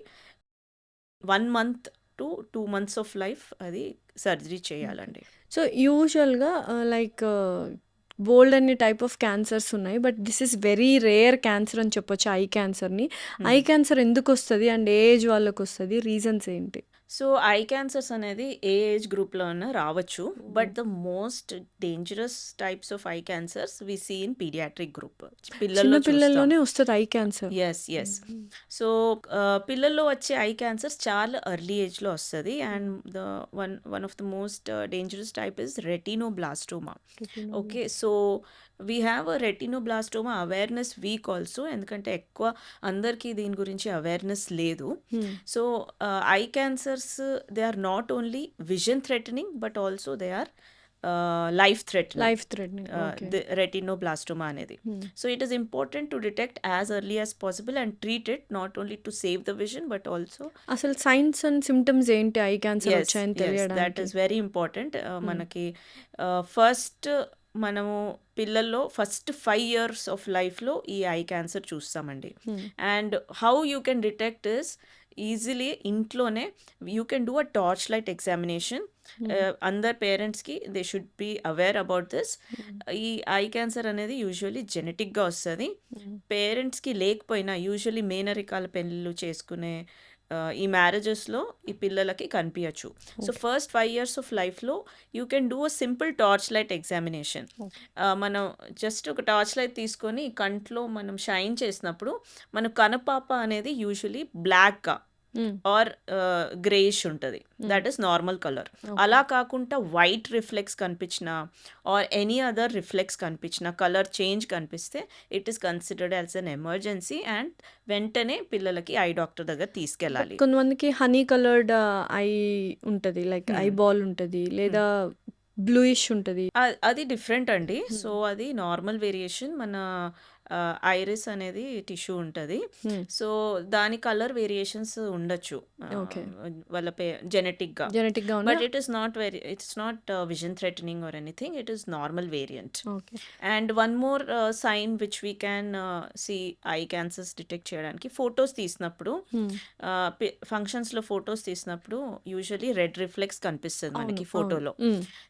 S3: 1 month to 2 months of life అది సర్జరీ చేయాలండి.
S2: సో యూజువల్గా లైక్ బోల్డ్ అన్ని టైప్ ఆఫ్ క్యాన్సర్స్ ఉన్నాయి, but this is very rare cancer అని చెప్పొచ్చు ఐ క్యాన్సర్ని. ఐ క్యాన్సర్ ఎందుకు వస్తుంది అండ్ ఏ ఏజ్ వాళ్ళకి వస్తుంది? రీజన్స్ ఏంటి?
S3: సో ఐ క్యాన్సర్స్ అనేది ఏ ఏజ్ గ్రూప్లో అయినా రావచ్చు, but the most dangerous types of eye cancers we see in paediatric group, పిల్లల్లో చూస్తాం.
S2: చిన్నపిల్లల్లోనే వస్తుంది ఐ క్యాన్సర్.
S3: ఎస్ సో పిల్లల్లో వచ్చే ఐ క్యాన్సర్స్ చాలా ఎర్లీ ఏజ్లో వస్తుంది, and the one of the most dangerous type is retinoblastoma. Okay, so we have a retinoblastoma awareness week also, ఎందుకంటే ఎక్కువ అందరికీ దీని గురించి అవేర్నెస్ లేదు. So eye cancers they are not only vision threatening but also they are life threatening,
S2: life threatening.
S3: Retinoblastoma అనేది. So it is important to detect as early as possible and treat it, not only to save the vision but also.
S2: అసలు సైన్స్ అండ్ సిమ్టమ్స్ ఏంటి ఐ క్యాన్సర్
S3: దట్
S2: వచ్చాయని
S3: ఈస్
S2: తెలియడానికి?
S3: Very important. మనకి ఫస్ట్ మనము పిల్లల్లో ఫస్ట్ 5 years ఆఫ్ లైఫ్లో ఈ ఐ క్యాన్సర్ చూస్తామండి. And how you can detect is easily ఇంట్లోనే you can do a torch light examination. అందర్ పేరెంట్స్కి they should be aware about this. ఈ ఐ క్యాన్సర్ అనేది యూజువల్లీ జెనెటిక్గా వస్తుంది. పేరెంట్స్కి లేకపోయినా యూజువల్లీ మేనరికాల పెళ్ళిళ్ళు చేసుకునే ఈ మ్యారేజెస్లో ఈ పిల్లలకి కనిపించచ్చు. సో ఫస్ట్ 5 years ఆఫ్ లైఫ్లో you can do a simple torch light examination. మనం జస్ట్ ఒక టార్చ్ లైట్ తీసుకొని కంట్లో మనం షైన్ చేసినప్పుడు మన కనుపాప అనేది యూజువలీ బ్లాక్గా ఆర్ గ్రేయిష్ ఉంటుంది, దట్ ఈస్ నార్మల్ కలర్. అలా కాకుండా వైట్ రిఫ్లెక్స్ కనిపించిన ఆర్ ఎనీ అదర్ రిఫ్లెక్స్ కనిపించిన, కలర్ చేంజ్ కనిపిస్తే it is considered as an emergency and వెంటనే పిల్లలకి ఐ డాక్టర్ దగ్గర తీసుకెళ్ళాలి.
S2: కొంతమందికి హనీ కలర్డ్ ఐ ఉంటుంది, లైక్ ఐ బాల్ ఉంటుంది, లేదా బ్లూయిష్ ఉంటుంది.
S3: అది డిఫరెంట్ అండి. సో అది నార్మల్ వేరియేషన్. మన ఐరిస్ అనేది టిష్యూ ఉంటుంది, సో దాని కలర్ వేరియేషన్స్ ఉండొచ్చు వాళ్ళ జెనెటిక్గా, but it is not vision threatening or anything, it is normal variant. And one more sign which we can see eye cancers detect చేయడానికి, ఫొటోస్ తీసినప్పుడు, ఫంక్షన్స్లో ఫొటోస్ తీసినప్పుడు యూజువల్లీ రెడ్ రిఫ్లెక్స్ కనిపిస్తుంది మనకి ఫోటోలో.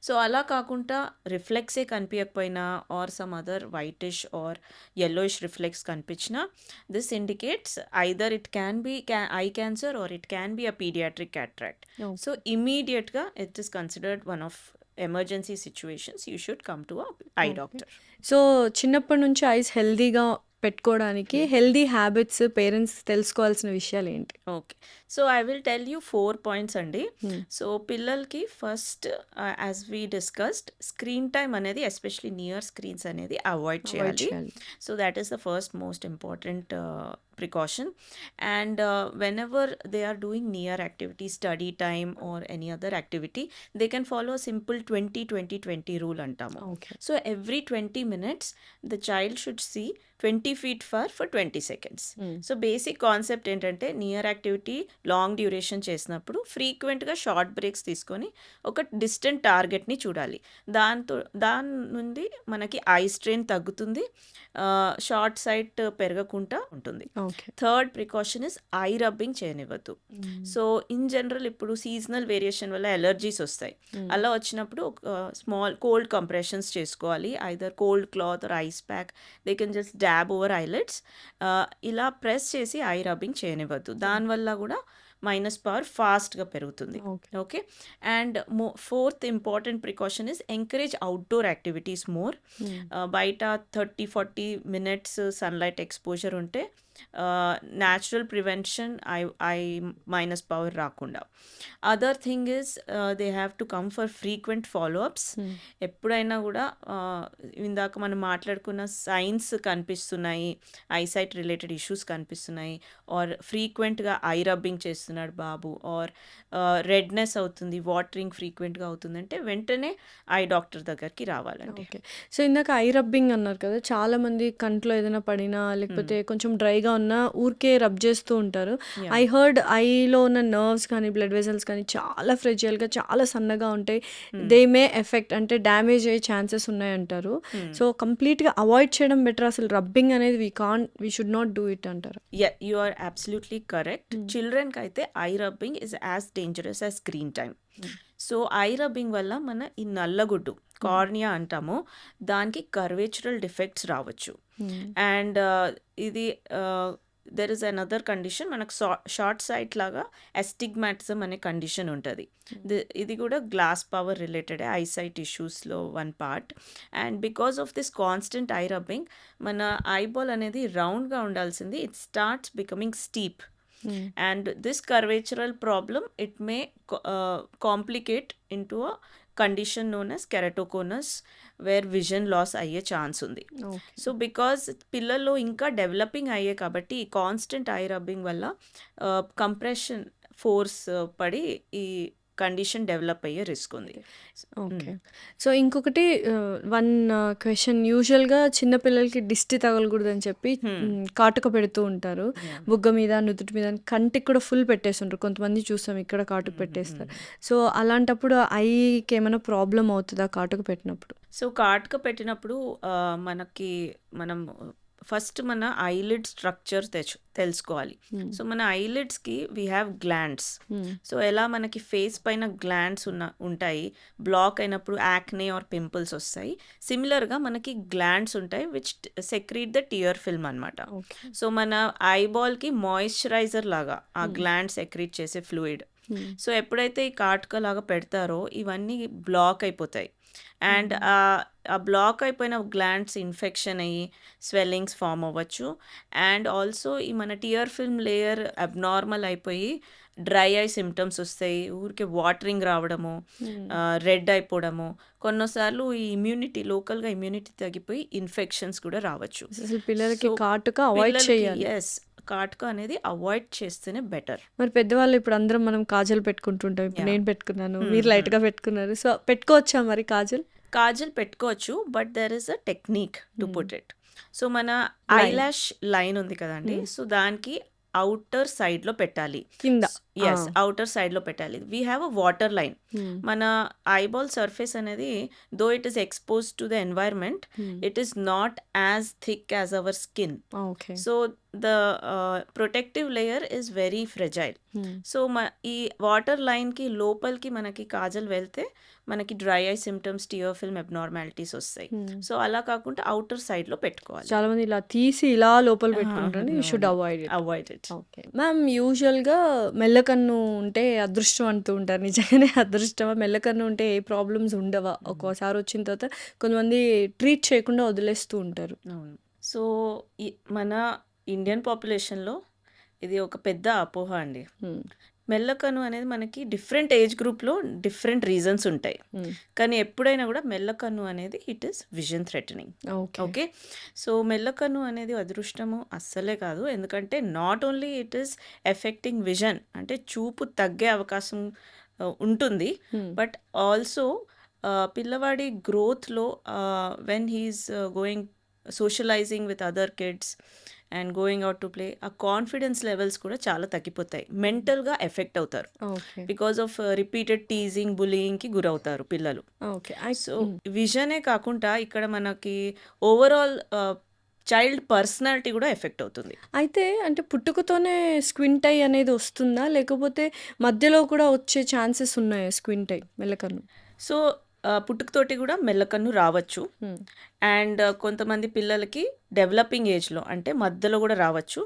S3: సో అలా కాకుండా రిఫ్లెక్సే కనిపించకపోయినా or some other whitish or yellowish reflex కనిపించిన, this indicates either it can be eye cancer or it can be a pediatric cataract. So immediate గా it is considered one of emergency situations. You should come to a eye doctor.
S2: So చిన్నప్పటి నుంచి ఐస్ హెల్దీగా పెట్టుకోవడానికి హెల్దీ హ్యాబిట్స్ పేరెంట్స్ తెలుసుకోవాల్సిన విషయాలు ఏంటి?
S3: Okay, so I will tell you 4 points అండి. సో పిల్లలకి first as we discussed screen time అనేది ఎస్పెషలీ నియర్ స్క్రీన్స్ అనేది అవాయిడ్ చేయాలి. So that is the first most important precaution. And whenever they are doing near activity, study time or any other activity, they can follow a simple 20-20-20 rule antamu. So every 20 minutes the child should see 20 feet far for 20 seconds. So basic concept ఏంటంటే నియర్ యాక్టివిటీ లాంగ్ డ్యూరేషన్ చేసినప్పుడు ఫ్రీక్వెంట్గా షార్ట్ బ్రేక్స్ తీసుకొని ఒక డిస్టెంట్ టార్గెట్ని చూడాలి. దాని నుండి మనకి ఐ స్ట్రెయిన్ తగ్గుతుంది, షార్ట్ సైట్ పెరగకుండా ఉంటుంది. Third precaution is eye rubbing చేయనివ్వద్దు. సో ఇన్ జనరల్ ఇప్పుడు సీజనల్ వేరియేషన్ వల్ల ఎలర్జీస్ వస్తాయి. అలా వచ్చినప్పుడు స్మాల్ కోల్డ్ కంప్రెషన్స్ చేసుకోవాలి, either cold cloth or ice pack, they can just dab over eyelids. ఇలా ప్రెస్ చేసి ఐ రబ్బింగ్ చేయనివ్వద్దు, దానివల్ల కూడా మైనస్ పవర్ ఫాస్ట్గా పెరుగుతుంది. Okay, and fourth important precaution is encourage outdoor activities more. బయట 30-40 minutes సన్లైట్ ఎక్స్పోజర్ ఉంటే natural prevention eye minus power రాకుండా. Other thing is they have to come for frequent follow ups. ఎప్పుడైనా కూడా ఇందాక మనం మాట్లాడుకున్న సైన్స్ కనిపిస్తున్నాయి, ఐసైట్ రిలేటెడ్ ఇష్యూస్ కనిపిస్తున్నాయి, ఆర్ ఫ్రీక్వెంట్గా ఐ రబ్బింగ్ చేస్తున్నాడు బాబు, ఆర్ రెడ్నెస్ అవుతుంది, వాటరింగ్ ఫ్రీక్వెంట్గా అవుతుందంటే వెంటనే ఐ డాక్టర్ దగ్గరికి రావాలండి.
S2: ఓకే, సో ఇందాక ఐ రబ్బింగ్ అన్నారు కదా, చాలామంది కంట్లో ఏదైనా పడినా లేకపోతే కొంచెం డ్రైగా ఉన్న ఊరికే రబ్ చేస్తూ ఉంటారు. ఐ హర్డ్ ఐలో ఉన్న నర్వ్స్ కానీ బ్లడ్ వెజల్స్ కానీ చాలా ఫ్రెజైల్గా, చాలా సన్నగా ఉంటాయి, దే మే ఎఫెక్ట్ అంటే డ్యామేజ్ అయ్యే ఛాన్సెస్ ఉన్నాయంటారు. సో కంప్లీట్గా అవాయిడ్ చేయడం బెటర్, అసలు రబ్బింగ్ అనేది we should not do it అంటారు.
S3: You are absolutely correct. చిల్డ్రన్కి అయితే eye rubbing is as dangerous as screen time. So eye rubbing వల్ల మన ఈ నల్లగుడ్డు కార్నియా అంటాము, దానికి కర్వేచురల్ డిఫెక్ట్స్ రావచ్చు. అండ్ ఇది దెర్ ఇస్ అనదర్ కండిషన్ మనకు షార్ట్ సైట్ లాగా అస్టిగ్మాటిజం అనే కండిషన్ ఉంటుంది. ఇది కూడా గ్లాస్ పవర్ రిలేటెడ్ ఐసైట్ ఇష్యూస్లో one part. And because of this constant eye rubbing మన ఐబాల్ అనేది రౌండ్గా ఉండాల్సింది it starts becoming steep. And this curvatural problem, it may complicate into a condition known as keratoconus, where vision loss అయ్యే ఛాన్స్ ఉంది.
S2: ఓకే.
S3: సో బికాజ్ పిల్లల్లో ఇంకా డెవలపింగ్ అయ్యే కాబట్టి ఈ కాన్స్టెంట్ ఐ రబ్బింగ్ వల్ల కంప్రెషన్ ఫోర్స్ పడి ఈ కండిషన్ డెవలప్ అయ్యే రిస్క్ ఉంది.
S2: ఓకే. సో ఇంకొకటి వన్ క్వెషన్, యూజువల్గా చిన్నపిల్లలకి దిష్టి తగలకూడదని చెప్పి కాటుక పెడుతూ ఉంటారు బుగ్గ మీద, నుదుటి మీద, కంటికి కూడా ఫుల్ పెట్టేస్తుంటారు. కొంతమంది చూస్తాం ఇక్కడ కాటుక పెట్టేస్తారు. సో అలాంటప్పుడు ఐకి ఏమైనా ప్రాబ్లం అవుతుందా కాటుక పెట్టినప్పుడు?
S3: సో కాటుక పెట్టినప్పుడు మనం ఫస్ట్ మన ఐలిడ్ స్ట్రక్చర్ తెలుసుకోవాలి. సో మన ఐలిడ్స్కి వీ హ్యావ్ గ్లాండ్స్. సో ఎలా మనకి ఫేస్ పైన గ్లాండ్స్ ఉంటాయి, బ్లాక్ అయినప్పుడు యాక్నే ఆర్ పింపుల్స్ వస్తాయి, సిమిలర్గా మనకి గ్లాండ్స్ ఉంటాయి which secrete the tear film అనమాట. సో మన ఐబాల్కి మాయిశ్చరైజర్ లాగా ఆ గ్లాండ్ సెక్రీట్ చేసే ఫ్లూయిడ్. సో ఎప్పుడైతే ఈ కాటుక లాగా పెడతారో ఇవన్నీ బ్లాక్ అయిపోతాయి. అండ్ ఆ బ్లాక్ అయిపోయిన గ్లాండ్స్ ఇన్ఫెక్షన్ అయ్యి స్వెల్లింగ్స్ ఫామ్ అవ్వచ్చు. అండ్ ఆల్సో ఈ మన టియర్ ఫిల్మ్ లేయర్ అబ్నార్మల్ అయిపోయి డ్రై ఐ సిమ్టమ్స్ వస్తాయి, ఊరికే వాటరింగ్ రావడము, రెడ్ అయిపోవడము, కొన్నిసార్లు ఈ లోకల్గా ఇమ్యూనిటీ తగ్గిపోయి ఇన్ఫెక్షన్స్ కూడా రావచ్చు.
S2: అసలు పిల్లలకి కాటుక అవాయిడ్ చేయాలి.
S3: ఎస్, కాటుక అనేది అవాయిడ్ చేస్తేనే బెటర్.
S2: మరి పెద్దవాళ్ళు ఇప్పుడు అందరం మనం కాజల్ పెట్టుకుంటుంటాం. ఇప్పుడు నేను పెట్టుకున్నాను, మీరు లైట్గా పెట్టుకున్నారు. సో పెట్టుకోవచ్చా మరి కాజల్
S3: పెట్టుకోవచ్చు, but there is a technique to put it. So మన ఐలాష్ లైన్ ఉంది కదండి, సో దానికి అవుటర్ సైడ్ లో పెట్టాలి,
S2: కింద.
S3: ఎస్, అవుటర్ సైడ్ లో పెట్టాలి. We have a water line. మన ఐబాల్ సర్ఫేస్ అనేది though it is expose to the environment, it is not as thick as our skin. So the protective layer is very fragile. So ఈ వాటర్ లైన్కి లోపలికి మనకి కాజల్ వెళ్తే మనకి dry eye symptoms, tear film abnormalities వస్తాయి. సో అలా కాకుండా అవుటర్ సైడ్ లో పెట్టుకోవాలి.
S2: చాలా మంది ఇలా తీసి ఇలా లోపల పెట్టుకుంటారు. You should
S3: avoid it.
S2: Okay ma'am, యూజువల్గా మెల్లకన్ను ఉంటే అదృష్టం అంటూ ఉంటారు. నిజంగానే అదృష్టమా? మెల్లకన్ను ఉంటే ఏ ప్రాబ్లమ్స్ ఉండవా? ఒక్కోసారి వచ్చిన తర్వాత కొంతమంది ట్రీట్ చేయకుండా వదిలేస్తూ ఉంటారు.
S3: అవును. సో మన ఇండియన్ పాపులేషన్లో ఇది ఒక పెద్ద అపోహ అండి. మెల్లకన్ను అనేది మనకి డిఫరెంట్ ఏజ్ గ్రూప్లో డిఫరెంట్ రీజన్స్ ఉంటాయి, కానీ ఎప్పుడైనా కూడా మెల్లకన్ను అనేది it is vision threatening. Okay, so మెల్లకన్ను అనేది అదృష్టము అస్సలే కాదు. ఎందుకంటే not only it is affecting vision, అంటే చూపు తగ్గే అవకాశం ఉంటుంది, బట్ ఆల్సో పిల్లవాడి గ్రోత్లో when he is going socialising with other kids and going out to play, ఆ కాన్ఫిడెన్స్ లెవెల్స్ కూడా చాలా తగ్గిపోతాయి, మెంటల్గా ఎఫెక్ట్ అవుతారు. బికాస్ ఆఫ్ రిపీటెడ్ టీజింగ్, బులియింగ్కి గురవుతారు పిల్లలు. సో విజనే కాకుండా ఇక్కడ మనకి ఓవరాల్ చైల్డ్ పర్సనాలిటీ కూడా ఎఫెక్ట్ అవుతుంది.
S2: అయితే అంటే పుట్టుకతోనే స్క్వింట్ ఐ అనేది వస్తుందా, లేకపోతే మధ్యలో కూడా వచ్చే ఛాన్సెస్ ఉన్నాయా స్క్వింట్ ఐ మెల్లకన్ను?
S3: సో పుట్టుకతోటి కూడా మెల్లకన్ను రావచ్చు. అండ్ కొంతమంది పిల్లలకి డెవలపింగ్ ఏజ్లో అంటే మధ్యలో కూడా రావచ్చు,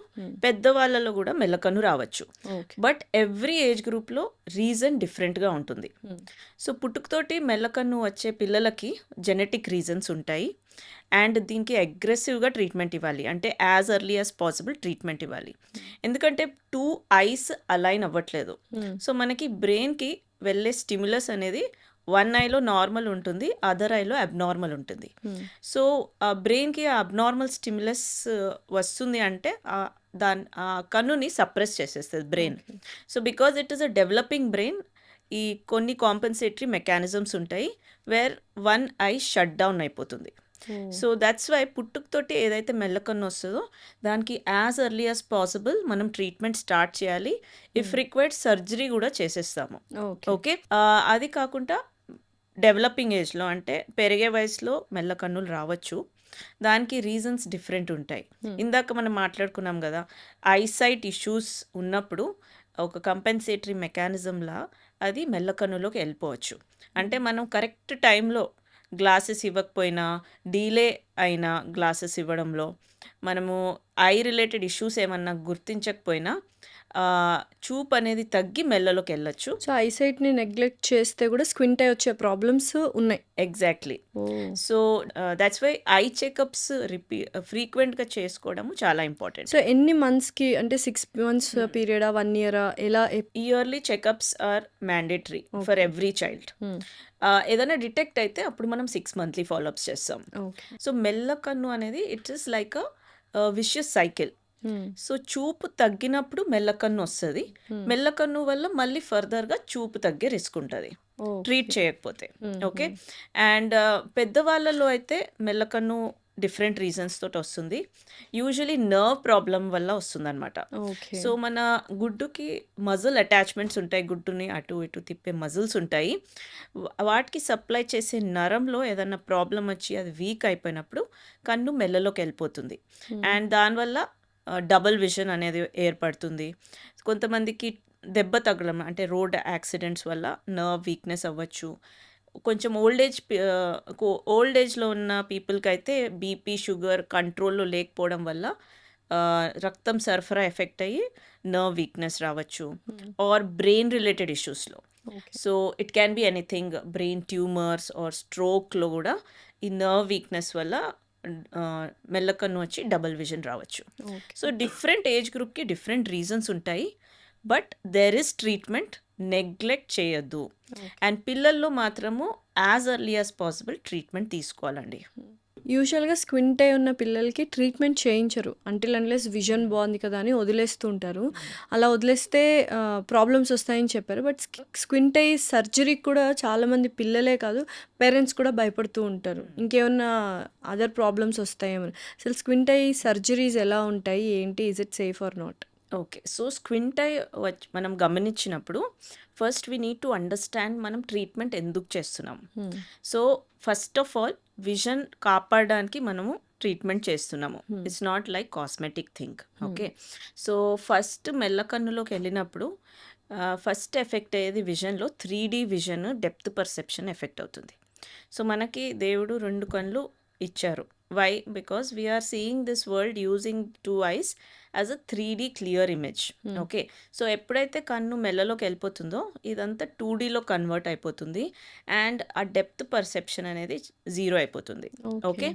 S3: పెద్దవాళ్ళలో కూడా మెల్లకన్ను రావచ్చు. బట్ ఎవ్రీ ఏజ్ గ్రూప్లో రీజన్ డిఫరెంట్గా ఉంటుంది. సో పుట్టుకతోటి మెల్లకన్ను వచ్చే పిల్లలకి జెనెటిక్ రీజన్స్ ఉంటాయి, అండ్ దీనికి అగ్రెసివ్గా ట్రీట్మెంట్ ఇవ్వాలి, అంటే as early as possible treatment ఇవ్వాలి. ఎందుకంటే 2 ఐస్ అలైన్ అవ్వట్లేదు. సో మనకి బ్రెయిన్కి వెళ్ళే స్టిమ్యులస్ అనేది 1 ఐలో నార్మల్ ఉంటుంది, అదర్ ఐలో అబ్నార్మల్ ఉంటుంది. సో బ్రెయిన్కి అబ్నార్మల్ స్టిమ్యులస్ వస్తుంది అంటే ఆ కన్నుని సప్రెస్ చేసేస్తుంది brain. So because it is a developing brain, ఈ కొన్ని కాంపెన్సేటరీ మెకానిజమ్స్ ఉంటాయి వేర్ 1 ఐ షట్ డౌన్ అయిపోతుంది. సో దట్స్ వై పుట్టుకతోటి ఏదైతే మెల్లకన్ను వస్తుందో దానికి యాజ్ ఎర్లీ యాజ్ పాసిబుల్ మనం ట్రీట్మెంట్ స్టార్ట్ చేయాలి. ఇఫ్ రిక్వైర్డ్ సర్జరీ కూడా చేసేస్తాము. ఓకే, అది కాకుండా డెవలపింగ్ ఏజ్లో అంటే పెరిగే వయసులో మెల్లకన్నులు రావచ్చు, దానికి రీజన్స్ డిఫరెంట్ ఉంటాయి. ఇందాక మనం మాట్లాడుకున్నాం కదా, ఐసైట్ ఇష్యూస్ ఉన్నప్పుడు ఒక కంపెన్సేటరీ మెకానిజంలా అది మెల్లకన్నులోకి వెళ్ళిపోవచ్చు. అంటే మనం కరెక్ట్ టైంలో గ్లాసెస్ ఇవ్వకపోయినా, డీలే అయినా గ్లాసెస్ ఇవ్వడంలో మనము ఐ రిలేటెడ్ ఇష్యూస్ ఏమన్నా గుర్తించకపోయినా చూపు అనేది తగ్గి మెల్లలోకి వెళ్ళొచ్చు.
S2: సో ఐసైట్ని నెగ్లెక్ట్ చేస్తే కూడా స్క్వింట్ అయి వచ్చే ప్రాబ్లమ్స్ ఉన్నాయి.
S3: Exactly.
S2: Oh
S3: so that's why eye checkups ఫ్రీక్వెంట్గా చేసుకోవడము చాలా ఇంపార్టెంట్.
S2: సో ఎన్ని మంత్స్కి అంటే 6 months పీరియడా 1 year ఎలా
S3: yearly checkups are mandatory for every child. ఏదైనా డిటెక్ట్ అయితే అప్పుడు మనం 6 monthly ఫాలోఅప్స్ చేస్తాం.
S2: ఓకే.
S3: సో మెల్లకన్ను అనేది it is like a vicious cycle. So చూపు తగ్గినప్పుడు మెల్లకన్ను వస్తుంది. మెల్లకన్ను వల్ల మళ్ళీ ఫర్దర్గా చూపు తగ్గే రిస్క్ ఉంటుంది ట్రీట్ చేయకపోతే. ఓకే. అండ్ పెద్దవాళ్ళలో అయితే మెల్లకన్ను డిఫరెంట్ రీజన్స్ తోటి వస్తుంది. యూజువలీ నర్వ్ ప్రాబ్లం వల్ల వస్తుంది అనమాట.
S2: ఓకే.
S3: సో మన గుడ్డుకి మజిల్ అటాచ్మెంట్స్ ఉంటాయి, గుడ్డుని అటు ఇటు తిప్పే మజిల్స్ ఉంటాయి. వాటికి సప్లై చేసే నరంలో ఏదైనా ప్రాబ్లం వచ్చి అది వీక్ అయిపోయినప్పుడు కన్ను మెల్లలోకి వెళ్ళిపోతుంది. అండ్ దానివల్ల డబుల్ విజన్ అనేది ఏర్పడుతుంది. కొంతమందికి దెబ్బ తగలడం అంటే రోడ్ యాక్సిడెంట్స్ వల్ల నర్వ్ వీక్నెస్ అవ్వచ్చు. కొంచెం ఓల్డ్ ఏజ్లో ఉన్న పీపుల్కి అయితే బీపీ షుగర్ కంట్రోల్లో లేకపోవడం వల్ల రక్తం సరఫరా ఎఫెక్ట్ అయ్యి నర్వ్ వీక్నెస్ రావచ్చు. ఆర్ బ్రెయిన్ రిలేటెడ్ ఇష్యూస్లో. So it can be anything, brain tumours or స్ట్రోక్లో కూడా ఈ నర్వ్ వీక్నెస్ వల్ల మెల్లకన్ను వచ్చి డబుల్ విజన్ రావచ్చు. సో డిఫరెంట్ ఏజ్ గ్రూప్కి డిఫరెంట్ రీజన్స్ ఉంటాయి. But there is treatment, neglect చేయొద్దు. అండ్ పిల్లల్లో మాత్రము as early as possible treatment తీసుకోవాలండి.
S2: యూజువల్గా స్క్వింట్ అయి ఉన్న పిల్లలకి ట్రీట్మెంట్ చేయించరు అంటిల్ అన్లెస్ విజన్ బాగుంది కదా అని వదిలేస్తూ ఉంటారు. అలా వదిలేస్తే ప్రాబ్లమ్స్ వస్తాయని చెప్పారు. బట్ స్క్వింట్ అయి సర్జరీకి కూడా చాలామంది పిల్లలే కాదు పేరెంట్స్ కూడా భయపడుతూ ఉంటారు, ఇంకేమన్నా అదర్ ప్రాబ్లమ్స్ వస్తాయేమని. అసలు స్క్వింట్ అయి సర్జరీస్ ఎలా ఉంటాయి, ఏంటి, is it safe or not?
S3: Okay. So squint eye మనం గమనించినప్పుడు first we need to understand మనం ట్రీట్మెంట్ ఎందుకు చేస్తున్నాం. So first of all vision కాపాడడానికి మనము ట్రీట్మెంట్ చేస్తున్నాము. It's not like cosmetic thing. Okay. So first మెల్లకన్నులోకి వెళ్ళినప్పుడు ఫస్ట్ ఎఫెక్ట్ అయ్యేది విజన్లో 3D vision, depth perception effect అవుతుంది. సో మనకి దేవుడు 2 కళ్ళు ఇచ్చారు. Why? Because we're seeing this world using 2 eyes as a 3D clear image. Okay. So ఎప్పుడైతే కన్ను మెల్లలోకి వెళ్ళిపోతుందో ఇదంతా 2Dలో కన్వర్ట్ అయిపోతుంది. అండ్ ఆ డెప్త్ పర్సెప్షన్ అనేది 0 అయిపోతుంది. Okay.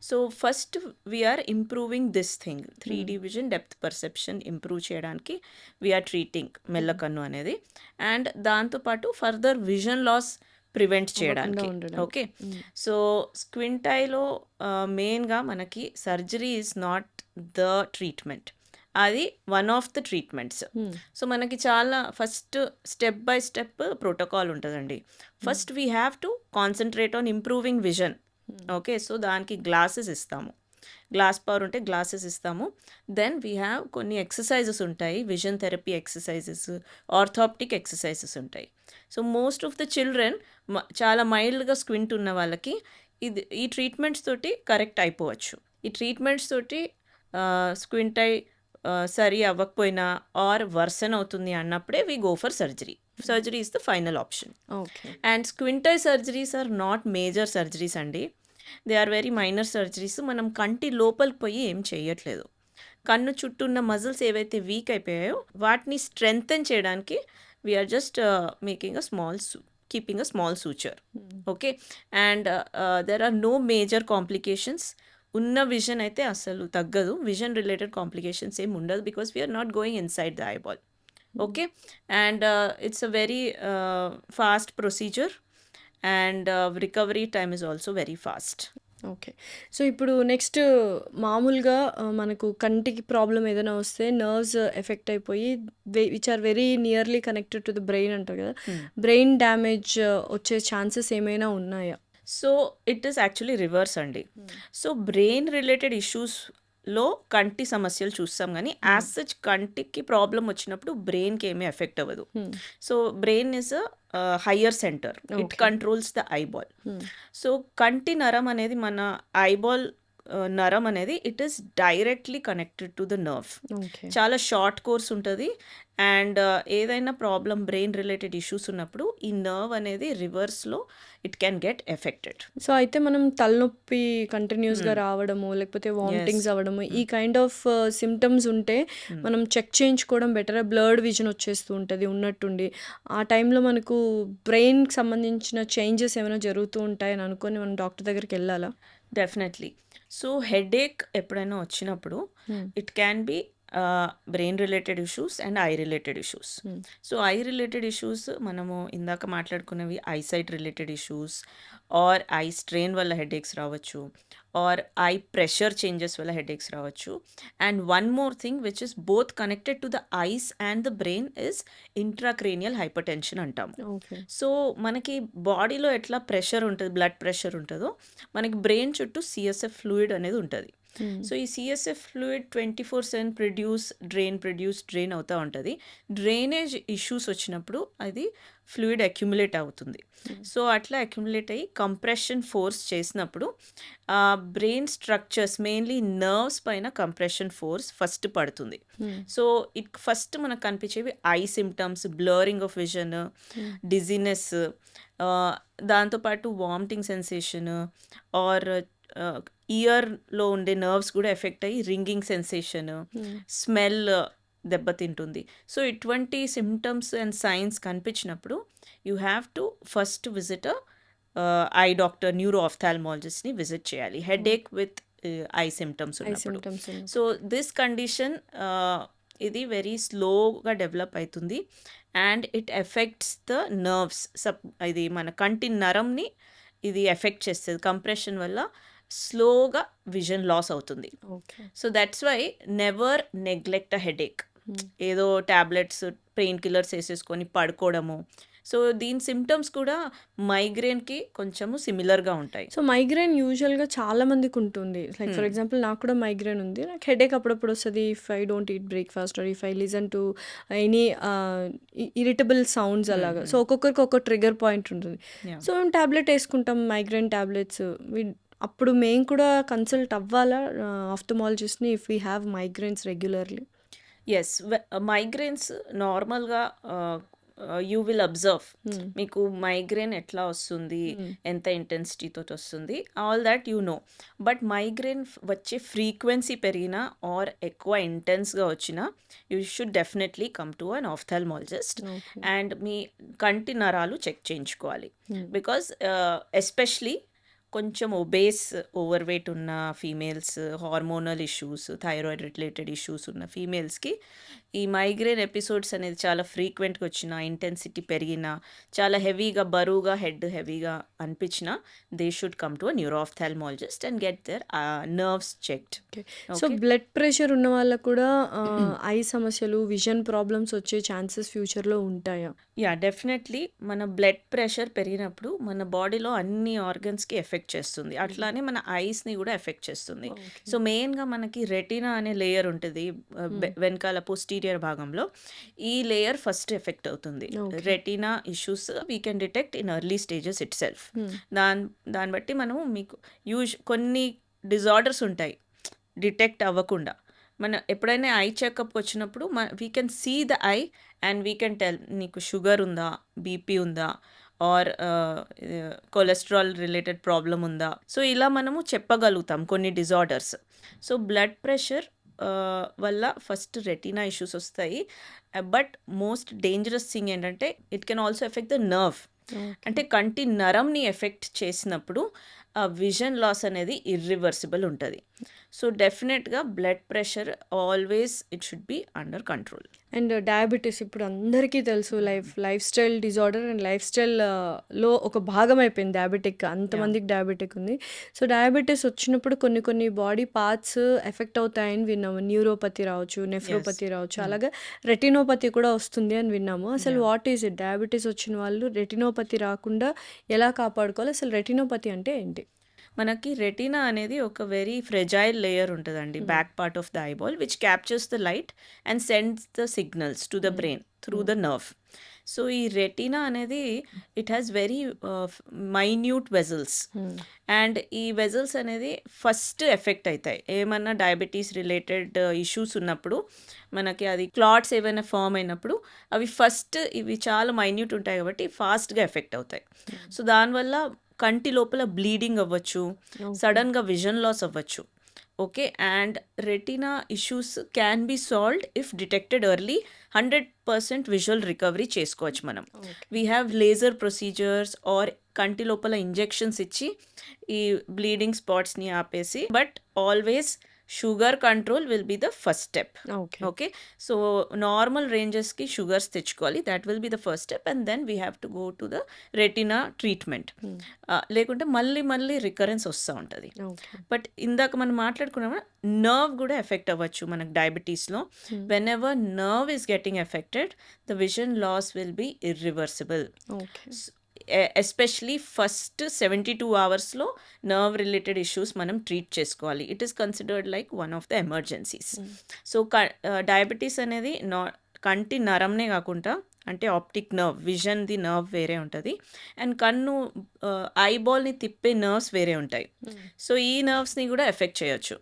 S3: So first we're improving this thing, 3D vision, depth perception improve చేయడానికి వీఆర్ ట్రీటింగ్ మెల్లకన్ను అనేది. అండ్ దాంతోపాటు ఫర్దర్ విజన్ లాస్ ప్రివెంట్ చేయడానికి. ఓకే. సో స్క్వింట్ ఐలో మెయిన్గా మనకి surgery is not the treatment, అది one of the treatments. So మనకి చాలా first step by step protocol ఉంటుందండి. First we have to concentrate on improving vision. Okay. So దానికి గ్లాసెస్ ఇస్తాము, గ్లాస్ పవర్ ఉంటే గ్లాసెస్ ఇస్తాము. దెన్ వీ హ్యావ్ కొన్ని ఎక్సర్సైజెస్ ఉంటాయి, విజన్ థెరపీ ఎక్సర్సైజెస్, ఆర్థోప్టిక్ ఎక్సర్సైజెస్ ఉంటాయి. So most of the children చాలా మైల్డ్గా స్క్వింట్ ఉన్న వాళ్ళకి ఈ ట్రీట్మెంట్స్ తోటి కరెక్ట్ అయిపోవచ్చు. ఈ ట్రీట్మెంట్స్ తోటి స్క్వింట్ ఐ సరి అవ్వకపోయినా ఆర్ వర్సన్ అవుతుంది అన్నప్పుడే we go for surgery. Surgery is the final option. And squint eye surgeries are not major surgeries అండి, they are very minor surgeries. మనం కంటి లోపలికి పోయి ఏం చేయట్లేదు. కన్ను చుట్టూ ఉన్న మజిల్స్ ఏవైతే వీక్ అయిపోయాయో వాటిని స్ట్రెంగ్తెన్ చేయడానికి we are just making keeping a small suture. Okay. And there are no major complications. ఉన్న విజన్ అయితే అసలు తగ్గదు, విజన్ రిలేటెడ్ కాంప్లికేషన్స్ ఏమి ఉండదు, because we are not going inside the eyeball. Okay. And it's a very fast procedure and recovery time is also very fast.
S2: Okay. So ఇప్పుడు నెక్స్ట్ మామూలుగా మనకు కంటికి ప్రాబ్లం ఏదైనా వస్తే నర్వ్స్ ఎఫెక్ట్ అయిపోయి which are very nearly connected to the brain అంటారు కదా, బ్రెయిన్ డ్యామేజ్ వచ్చే ఛాన్సెస్ ఏమైనా ఉన్నాయా?
S3: So it is actually reverse అండి. సో బ్రెయిన్ రిలేటెడ్ ఇష్యూస్లో కంటి సమస్యలు చూస్తాం, కానీ యాజ్ సచ్ కంటికి ప్రాబ్లం వచ్చినప్పుడు బ్రెయిన్కి ఏమీ ఎఫెక్ట్ అవ్వదు. So brain is a higher centre, it controls the eyeball. So కంటి నరం అనేది మన ఐబాల్ నరం అనేది it is directly connected to the nerve. చాలా షార్ట్ కోర్స్ ఉంటుంది అండ్ ఏదైనా ప్రాబ్లమ్ బ్రెయిన్ రిలేటెడ్ ఇష్యూస్ ఉన్నప్పుడు ఈ నర్వ్ అనేది రివర్స్లో it can get affected.
S2: So, అయితే మనం తలనొప్పి కంటిన్యూస్‌గా రావడము, లేకపోతే
S3: ఎస్.
S2: వామిటింగ్స్ అవ్వడము, ఈ కైండ్ ఆఫ్ సింప్టమ్స్ ఉంటే మనం చెక్ చేయించుకోవడం బెటరా? బ్లర్డ్ విజన్ వచ్చేస్తూ ఉంటది ఉన్నట్టుండి. ఆ టైంలో మనకు బ్రెయిన్‌కి సంబంధించిన చేంజెస్ ఏమైనా జరుగుతూ ఉంటాయని అనుకోని మనం డాక్టర్ దగ్గరికెళ్ళాలా?
S3: డెఫినెట్లీ. సో హెడేక్ ఎప్పుడైనా వచ్చినప్పుడు it can be brain related issues and eye related issues. So eye related issues మనము ఇందాక మాట్లాడుకున్నవి eyesight related issues or eye strain వల్ల హెడేక్స్ రావచ్చు ఆర్ ఐ ప్రెషర్ చేంజెస్ వల్ల హెడేక్స్ రావచ్చు. And one more thing which is both connected to the eyes and the brain is intracranial hyper tension అంటాము.
S2: ఓకే.
S3: సో మనకి బాడీలో ఎట్లా ప్రెషర్ ఉంటుంది, బ్లడ్ ప్రెషర్ ఉంటుందో మనకి బ్రెయిన్ చుట్టూ సిఎస్ఎఫ్ ఫ్లూయిడ్ అనేది ఉంటుంది. సో ఈ సిఎస్ఎఫ్ ఫ్లూయిడ్ 24/7 డ్రెయిన్ అవుతూ ఉంటుంది. డ్రైనేజ్ ఇష్యూస్ వచ్చినప్పుడు అది ఫ్లూయిడ్ అక్యుములేట్ అవుతుంది. సో అట్లా అక్యుములేట్ అయ్యి కంప్రెషన్ ఫోర్స్ చేసినప్పుడు బ్రెయిన్ స్ట్రక్చర్స్ మెయిన్లీ నర్వ్స్ పైన కంప్రెషన్ ఫోర్స్ ఫస్ట్ పడుతుంది. సో ఫస్ట్ మనకు కనిపించేవి eye symptoms, blurring of vision, dizziness, దాంతోపాటు వామిటింగ్ సెన్సేషన్ ఆర్ ఇయర్లో ఉండే నర్వ్స్ కూడా ఎఫెక్ట్ అయ్యి రింగింగ్ సెన్సేషన్, స్మెల్ దెబ్బతింటుంది. సో ఇటువంటి సిమ్టమ్స్ అండ్ సైన్స్ కనిపించినప్పుడు you have to first visit eye doctor, neuro ఆఫ్థాల్మాలజిస్ట్ని విజిట్ చేయాలి headache with eye symptoms
S2: eye
S3: ఉన్నప్పుడు.
S2: సింప్టమ్స్
S3: సో దిస్ కండిషన్ ఇది వెరీ స్లోగా డెవలప్ అవుతుంది and it effects the nerves. ఇది మన కంటి నరంని ఇది ఎఫెక్ట్ చేస్తుంది. కంప్రెషన్ వల్ల స్లోగా విజన్ లాస్ అవుతుంది.
S2: Okay.
S3: So that's why never neglect a headache. ఏదో ట్యాబ్లెట్స్, పెయిన్ కిల్లర్స్ వేసేసుకొని పడుకోవడము. సో దీని సిమ్టమ్స్ కూడా మైగ్రేన్కి కొంచెము సిమిలర్గా ఉంటాయి.
S2: సో మైగ్రేన్ యూజువల్గా చాలా మందికి ఉంటుంది. లైక్ ఫర్ ఎగ్జాంపుల్ నాకు కూడా మైగ్రేన్ ఉంది. నాకు హెడేక్ అప్పుడప్పుడు వస్తుంది if I don't eat breakfast or if I listen to any irritable sounds అలాగా. సో ఒక్కొక్కరికి ఒక్కొక్క ట్రిగర్ పాయింట్ ఉంటుంది.
S3: Yeah.
S2: సో మేము ట్యాబ్లెట్ వేసుకుంటాం, మైగ్రేన్ ట్యాబ్లెట్స్. అప్పుడు మేము కూడా కన్సల్ట్ అవ్వాలా ఆఫ్థమాలజిస్ట్ని if we have migraines regularly?
S3: Yes, migraines నార్మల్గా యూ విల్ అబ్జర్వ్ మీకు మైగ్రేన్ ఎట్లా వస్తుంది, ఎంత ఇంటెన్సిటీతో వస్తుంది, all that you know. But migraine వచ్చే ఫ్రీక్వెన్సీ పెరిగినా ఆర్ ఎక్కువ ఇంటెన్స్గా వచ్చినా you should definitely come to an ophthalmologist and మీ కంటి నరాలు చెక్ చేయించుకోవాలి. బికాస్ ఎస్పెషలీ కొంచెం ఒబేస్, ఓవర్ వెయిట్ ఉన్న females, hormonal issues, thyroid related issues ఉన్న ఫీమేల్స్కి ఈ మైగ్రేన్ ఎపిసోడ్స్ అనేది చాలా ఫ్రీక్వెంట్గా వచ్చిన, ఇంటెన్సిటీ పెరిగినా, చాలా హెవీగా బరువుగా హెడ్ హెవీగా అనిపించినా they should come to a neuro ophthalmologist and get their nerves checked.
S2: So blood pressure ఉన్న వాళ్ళకు కూడా ఐ సమస్యలు, విజన్ ప్రాబ్లమ్స్ వచ్చే ఛాన్సెస్ ఫ్యూచర్లో ఉంటాయా?
S3: Yeah, definitely. మన బ్లడ్ ప్రెషర్ పెరిగినప్పుడు మన బాడీలో అన్ని ఆర్గన్స్కి ఎఫెక్ట్ చేస్తుంది. అట్లానే మన ఐస్ని కూడా ఎఫెక్ట్ చేస్తుంది. సో మెయిన్గా మనకి రెటినా అనే లేయర్ ఉంటుంది వెనకాల పోస్టీరియర్ భాగంలో. ఈ లేయర్ ఫస్ట్ ఎఫెక్ట్ అవుతుంది. Retina issues we can detect in early stages it self. దాన్ని బట్టి మనము మీకు కొన్ని డిజార్డర్స్ ఉంటాయి డిటెక్ట్ అవ్వకుండా. మన ఎప్పుడైనా ఐ చెకప్కి వచ్చినప్పుడు we can see the eye and we can tell నీకు షుగర్ ఉందా, బీపీ ఉందా ఆర్ కొలెస్ట్రాల్ రిలేటెడ్ ప్రాబ్లం ఉందా. సో ఇలా మనము చెప్పగలుగుతాం కొన్ని డిజార్డర్స్. సో బ్లడ్ ప్రెషర్ వల్ల ఫస్ట్ రెటినా ఇష్యూస్ వస్తాయి. బట్ మోస్ట్ డేంజరస్ థింగ్ ఏంటంటే it can also affect the nerve. అంటే కంటి నరంని ఎఫెక్ట్ చేసినప్పుడు ఆ విజన్ లాస్ అనేది ఇర్రివర్సిబుల్ ఉంటుంది. సో డెఫినెట్గా blood pressure always it should be under control.
S2: And diabetes ఇప్పుడు అందరికీ తెలుసు, life style disorder and life స్టైల్లో ఒక భాగం అయిపోయింది డయాబెటిక్. అంతమందికి డయాబెటిక్ ఉంది. సో డయాబెటీస్ వచ్చినప్పుడు కొన్ని బాడీ పార్ట్స్ ఎఫెక్ట్ అవుతాయని విన్నాము. న్యూరోపతి రావచ్చు, నెఫ్రోపతి రావచ్చు, అలాగే రెటినోపతి కూడా వస్తుంది అని విన్నాము. అసలు వాట్ ఈజ్ ఇట్? డయాబెటీస్ వచ్చిన వాళ్ళు రెటినోపతి రాకుండా ఎలా కాపాడుకోవాలి? అసలు రెటినోపతి అంటే ఏంటి?
S3: మనకి రెటినా అనేది ఒక వెరీ ఫ్రెజైల్ లేయర్ ఉంటుందండి, back part of the eyeball, which captures the light and sends the signals to the brain through the nerve. So ఈ రెటీనా అనేది it has very minute vessels, and ఈ వెజల్స్ అనేది ఫస్ట్ ఎఫెక్ట్ అవుతాయి ఏమన్నా డయాబెటీస్ రిలేటెడ్ ఇష్యూస్ ఉన్నప్పుడు. మనకి అది క్లాట్స్ ఏమైనా ఫామ్ అయినప్పుడు అవి ఫస్ట్ ఇవి చాలా మైన్యూట్ ఉంటాయి కాబట్టి ఫాస్ట్గా ఎఫెక్ట్ అవుతాయి. సో దానివల్ల కంటి లోపల బ్లీడింగ్ అవ్వచ్చు, సడన్గా విజన్ లాస్ అవ్వచ్చు. Okay, and retina issues can be solved if detected early. 100% visual recovery చేసుకోవచ్చు మనం. We have laser procedures or కంటి లోపల ఇంజెక్షన్స్ ఇచ్చి ఈ బ్లీడింగ్ స్పాట్స్ని ఆపేసి, but always sugar control will be the first step.
S2: Okay.
S3: Okay, so normal రేంజెస్కి షుగర్స్ తెచ్చుకోవాలి, that will be the first step, and then we have to go to the retina treatment. లేకుంటే మళ్ళీ రికరెన్స్ వస్తూ ఉంటుంది.
S2: ఓకే.
S3: బట్ ఇందాక మనం మాట్లాడుకున్నాము నర్వ్ కూడా ఎఫెక్ట్ అవ్వచ్చు మనకు డయాబెటీస్లో. Whenever nerve is getting affected the vision loss will be irreversible.
S2: Okay.
S3: Especially first 72 అవర్స్లో నర్వ్ రిలేటెడ్ ఇష్యూస్ మనం ట్రీట్ చేసుకోవాలి. It is considered like one of the emergencies. So diabetes అనేది కంటి నరంనే కాకుండా, అంటే ఆప్టిక్ నర్వ్, విజన్ది నర్వ్ వేరే ఉంటుంది, అండ్ కన్ను ఐబాల్ని తిప్పే నర్వ్స్ వేరే ఉంటాయి. సో ఈ నర్వ్స్ని కూడా ఎఫెక్ట్ చేయొచ్చు.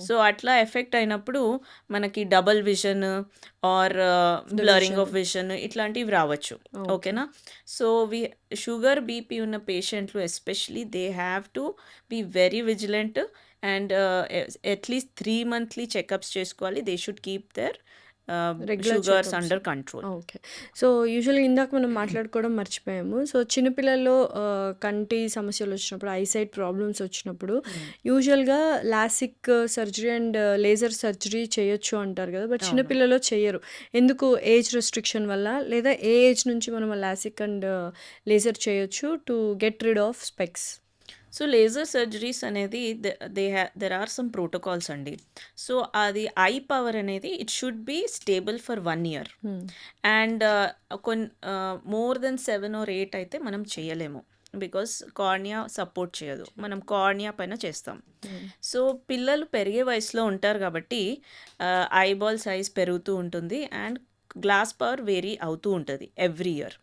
S3: సో అట్లా ఎఫెక్ట్ అయినప్పుడు మనకి double vision or blurring of vision ఇట్లాంటివి రావచ్చు. ఓకేనా, సో షుగర్ బీపీ ఉన్న పేషెంట్లు especially they have to be very vigilant, and at least 3 monthly checkups చేసుకోవాలి. They should keep their
S2: regular
S3: sugars
S2: checkups.
S3: Under control.
S2: Okay. So యూజువల్గా ఇందాక మనం మాట్లాడుకోవడం మర్చిపోయాము. సో చిన్నపిల్లల్లో కంటి సమస్యలు వచ్చినప్పుడు, ఐసైట్ ప్రాబ్లమ్స్ వచ్చినప్పుడు యూజువల్గా LASIK surgery and laser surgery చేయొచ్చు అంటారు కదా, బట్
S3: అవును.
S2: చిన్నపిల్లలో చేయరు. ఎందుకు? ఏజ్ రెస్ట్రిక్షన్ వల్ల, లేదా ఏ ఏజ్ నుంచి మనం లాసిక్ అండ్ లేజర్ చేయొచ్చు to get rid of specs?
S3: So laser surgeries అనేది దెర్ ఆర్ సమ్ ప్రోటోకాల్స్ అండి. సో అది ఐ పవర్ అనేది it should B stable for 1 year, and more than 7 or 8 అయితే మనం చేయలేము, బికాస్ కార్నియా సపోర్ట్ చేయదు, మనం కార్నియా పైన చేస్తాం. సో పిల్లలు పెరిగే వయసులో ఉంటారు కాబట్టి ఐబాల్ సైజ్ పెరుగుతూ ఉంటుంది, అండ్ గ్లాస్ పవర్ వేరీ అవుతూ ఉంటుంది ఎవ్రీ ఇయర్.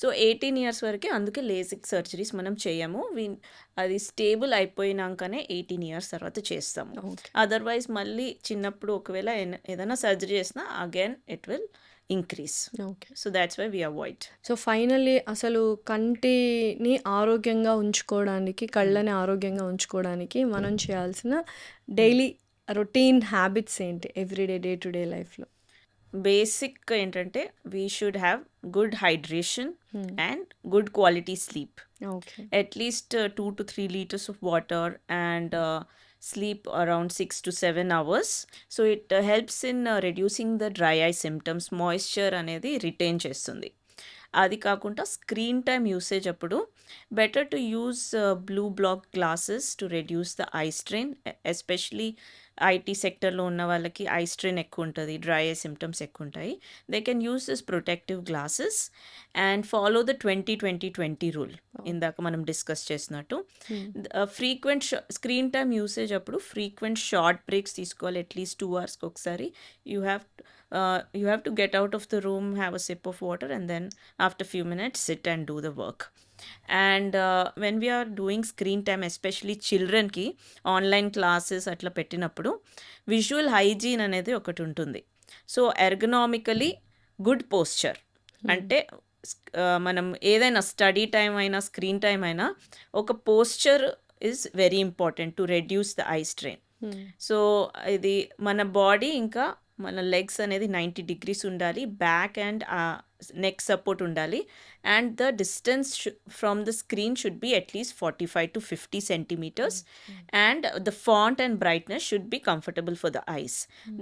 S3: సో 18 years వరకే అందుకే లేజిక్ సర్జరీస్ మనం చేయము. అది స్టేబుల్ అయిపోయినాకనే 18 years తర్వాత చేస్తాము.
S2: ఓకే.
S3: అదర్వైజ్ మళ్ళీ చిన్నప్పుడు ఒకవేళ ఏదైనా సర్జరీ చేసినా again it will increase.
S2: Okay.
S3: So that's why we avoid.
S2: So finally అసలు కంటిని ఆరోగ్యంగా ఉంచుకోవడానికి, కళ్ళని ఆరోగ్యంగా ఉంచుకోవడానికి మనం చేయాల్సిన డైలీ రొటీన్ హ్యాబిట్స్ ఏంటి ఎవ్రీడే, డే టు డే లైఫ్లో?
S3: బేసిక్ ఏంటంటే we should have good hydration and good quality sleep.
S2: Okay.
S3: At least 2 to 3 liters of water, and sleep around 6 to 7 hours. So it helps in reducing the dry eye symptoms. Moisture అనేది రిటైన్ చేస్తుంది. అది కాకుండా స్క్రీన్ టైమ్ యూసేజ్ అప్పుడు better to use blue block glasses to reduce the eye strain. Especially IT సెక్టర్లో ఉన్న వాళ్ళకి ఐ స్ట్రెయిన్ ఎక్కువ ఉంటుంది, డ్రై ఐ సిమ్టమ్స్ ఎక్కువ ఉంటాయి. They can use this protective glasses and follow the 20-20-20 rule ఇందాక మనం డిస్కస్ చేసినట్టు. ఫ్రీక్వెంట్ స్క్రీన్ టైమ్ యూసేజ్ అప్పుడు ఫ్రీక్వెంట్ షార్ట్ బ్రేక్స్ తీసుకోవాలి, అట్లీస్ట్ 2 hours ఒకసారి. You have to get out of the room, have a sip of water, and then after few minutes sit and do the work. And when we are doing screen time, especially childrenకి ఆన్లైన్ క్లాసెస్ అట్లా పెట్టినప్పుడు విజువల్ హైజీన్ అనేది ఒకటి ఉంటుంది. సో ఎర్గనామికలీ గుడ్ పోస్చర్ అంటే మనం ఏదైనా స్టడీ టైం అయినా స్క్రీన్ టైం అయినా ఒక posture is very important to reduce the eye strain. So ఇది మన బాడీ ఇంకా మన లెగ్స్ అనేది 90 degrees ఉండాలి, బ్యాక్ అండ్ నెక్ సపోర్ట్ ఉండాలి, and the distance from the screen should be at least 45 to 50 centimeters, and the font and brightness should be comfortable for the eyes.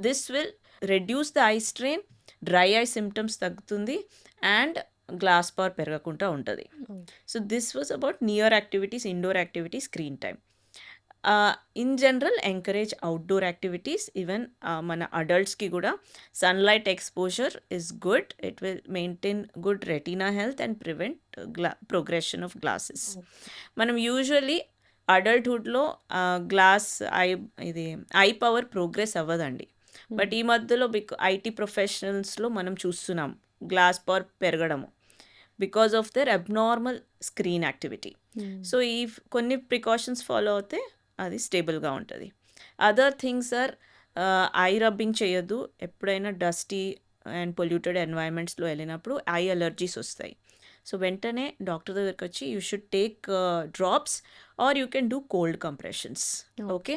S3: This will reduce the eye strain, dry eye symptoms తగ్గుతుంది, అండ్ గ్లాస్ పవర్ పెరగకుండా ఉంటుంది. So this was about near activities, indoor activities, screen time. In general encourage outdoor activities. Even మన అడల్ట్స్కి కూడా sunlight exposure is good. It will maintain good retina health and prevent progression of glasses. మనం యూజువల్లీ అడల్ట్హుడ్లో ఐ పవర్ ప్రోగ్రెస్ అవ్వదండి, బట్ ఈ మధ్యలో ఐటీ ప్రొఫెషనల్స్లో మనం చూస్తున్నాం గ్లాస్ పవర్ పెరగడము. Because of their abnormal screen activity. So ఈ కొన్ని ప్రికాషన్స్ ఫాలో అవుతే అది స్టేబుల్గా ఉంటుంది. Other things or eye rubbing చేయొద్దు. ఎప్పుడైనా డస్టీ అండ్ పొల్యూటెడ్ ఎన్వైరన్మెంట్స్లో వెళ్ళినప్పుడు ఐ అలర్జీస్ వస్తాయి. సో వెంటనే డాక్టర్ దగ్గరికి వచ్చి you should take drops or you can do cold compressions. Okay,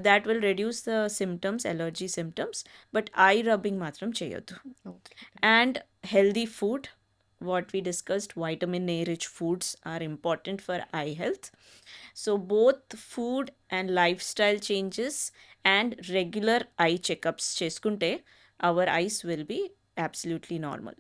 S3: that will reduce the symptoms, allergy symptoms. But I rubbing మాత్రం చేయొద్దు. And healthy food, what we discussed, vitamin A rich foods are important for eye health. So both food and lifestyle changes and regular eye checkups cheskunte our eyes will be absolutely normal.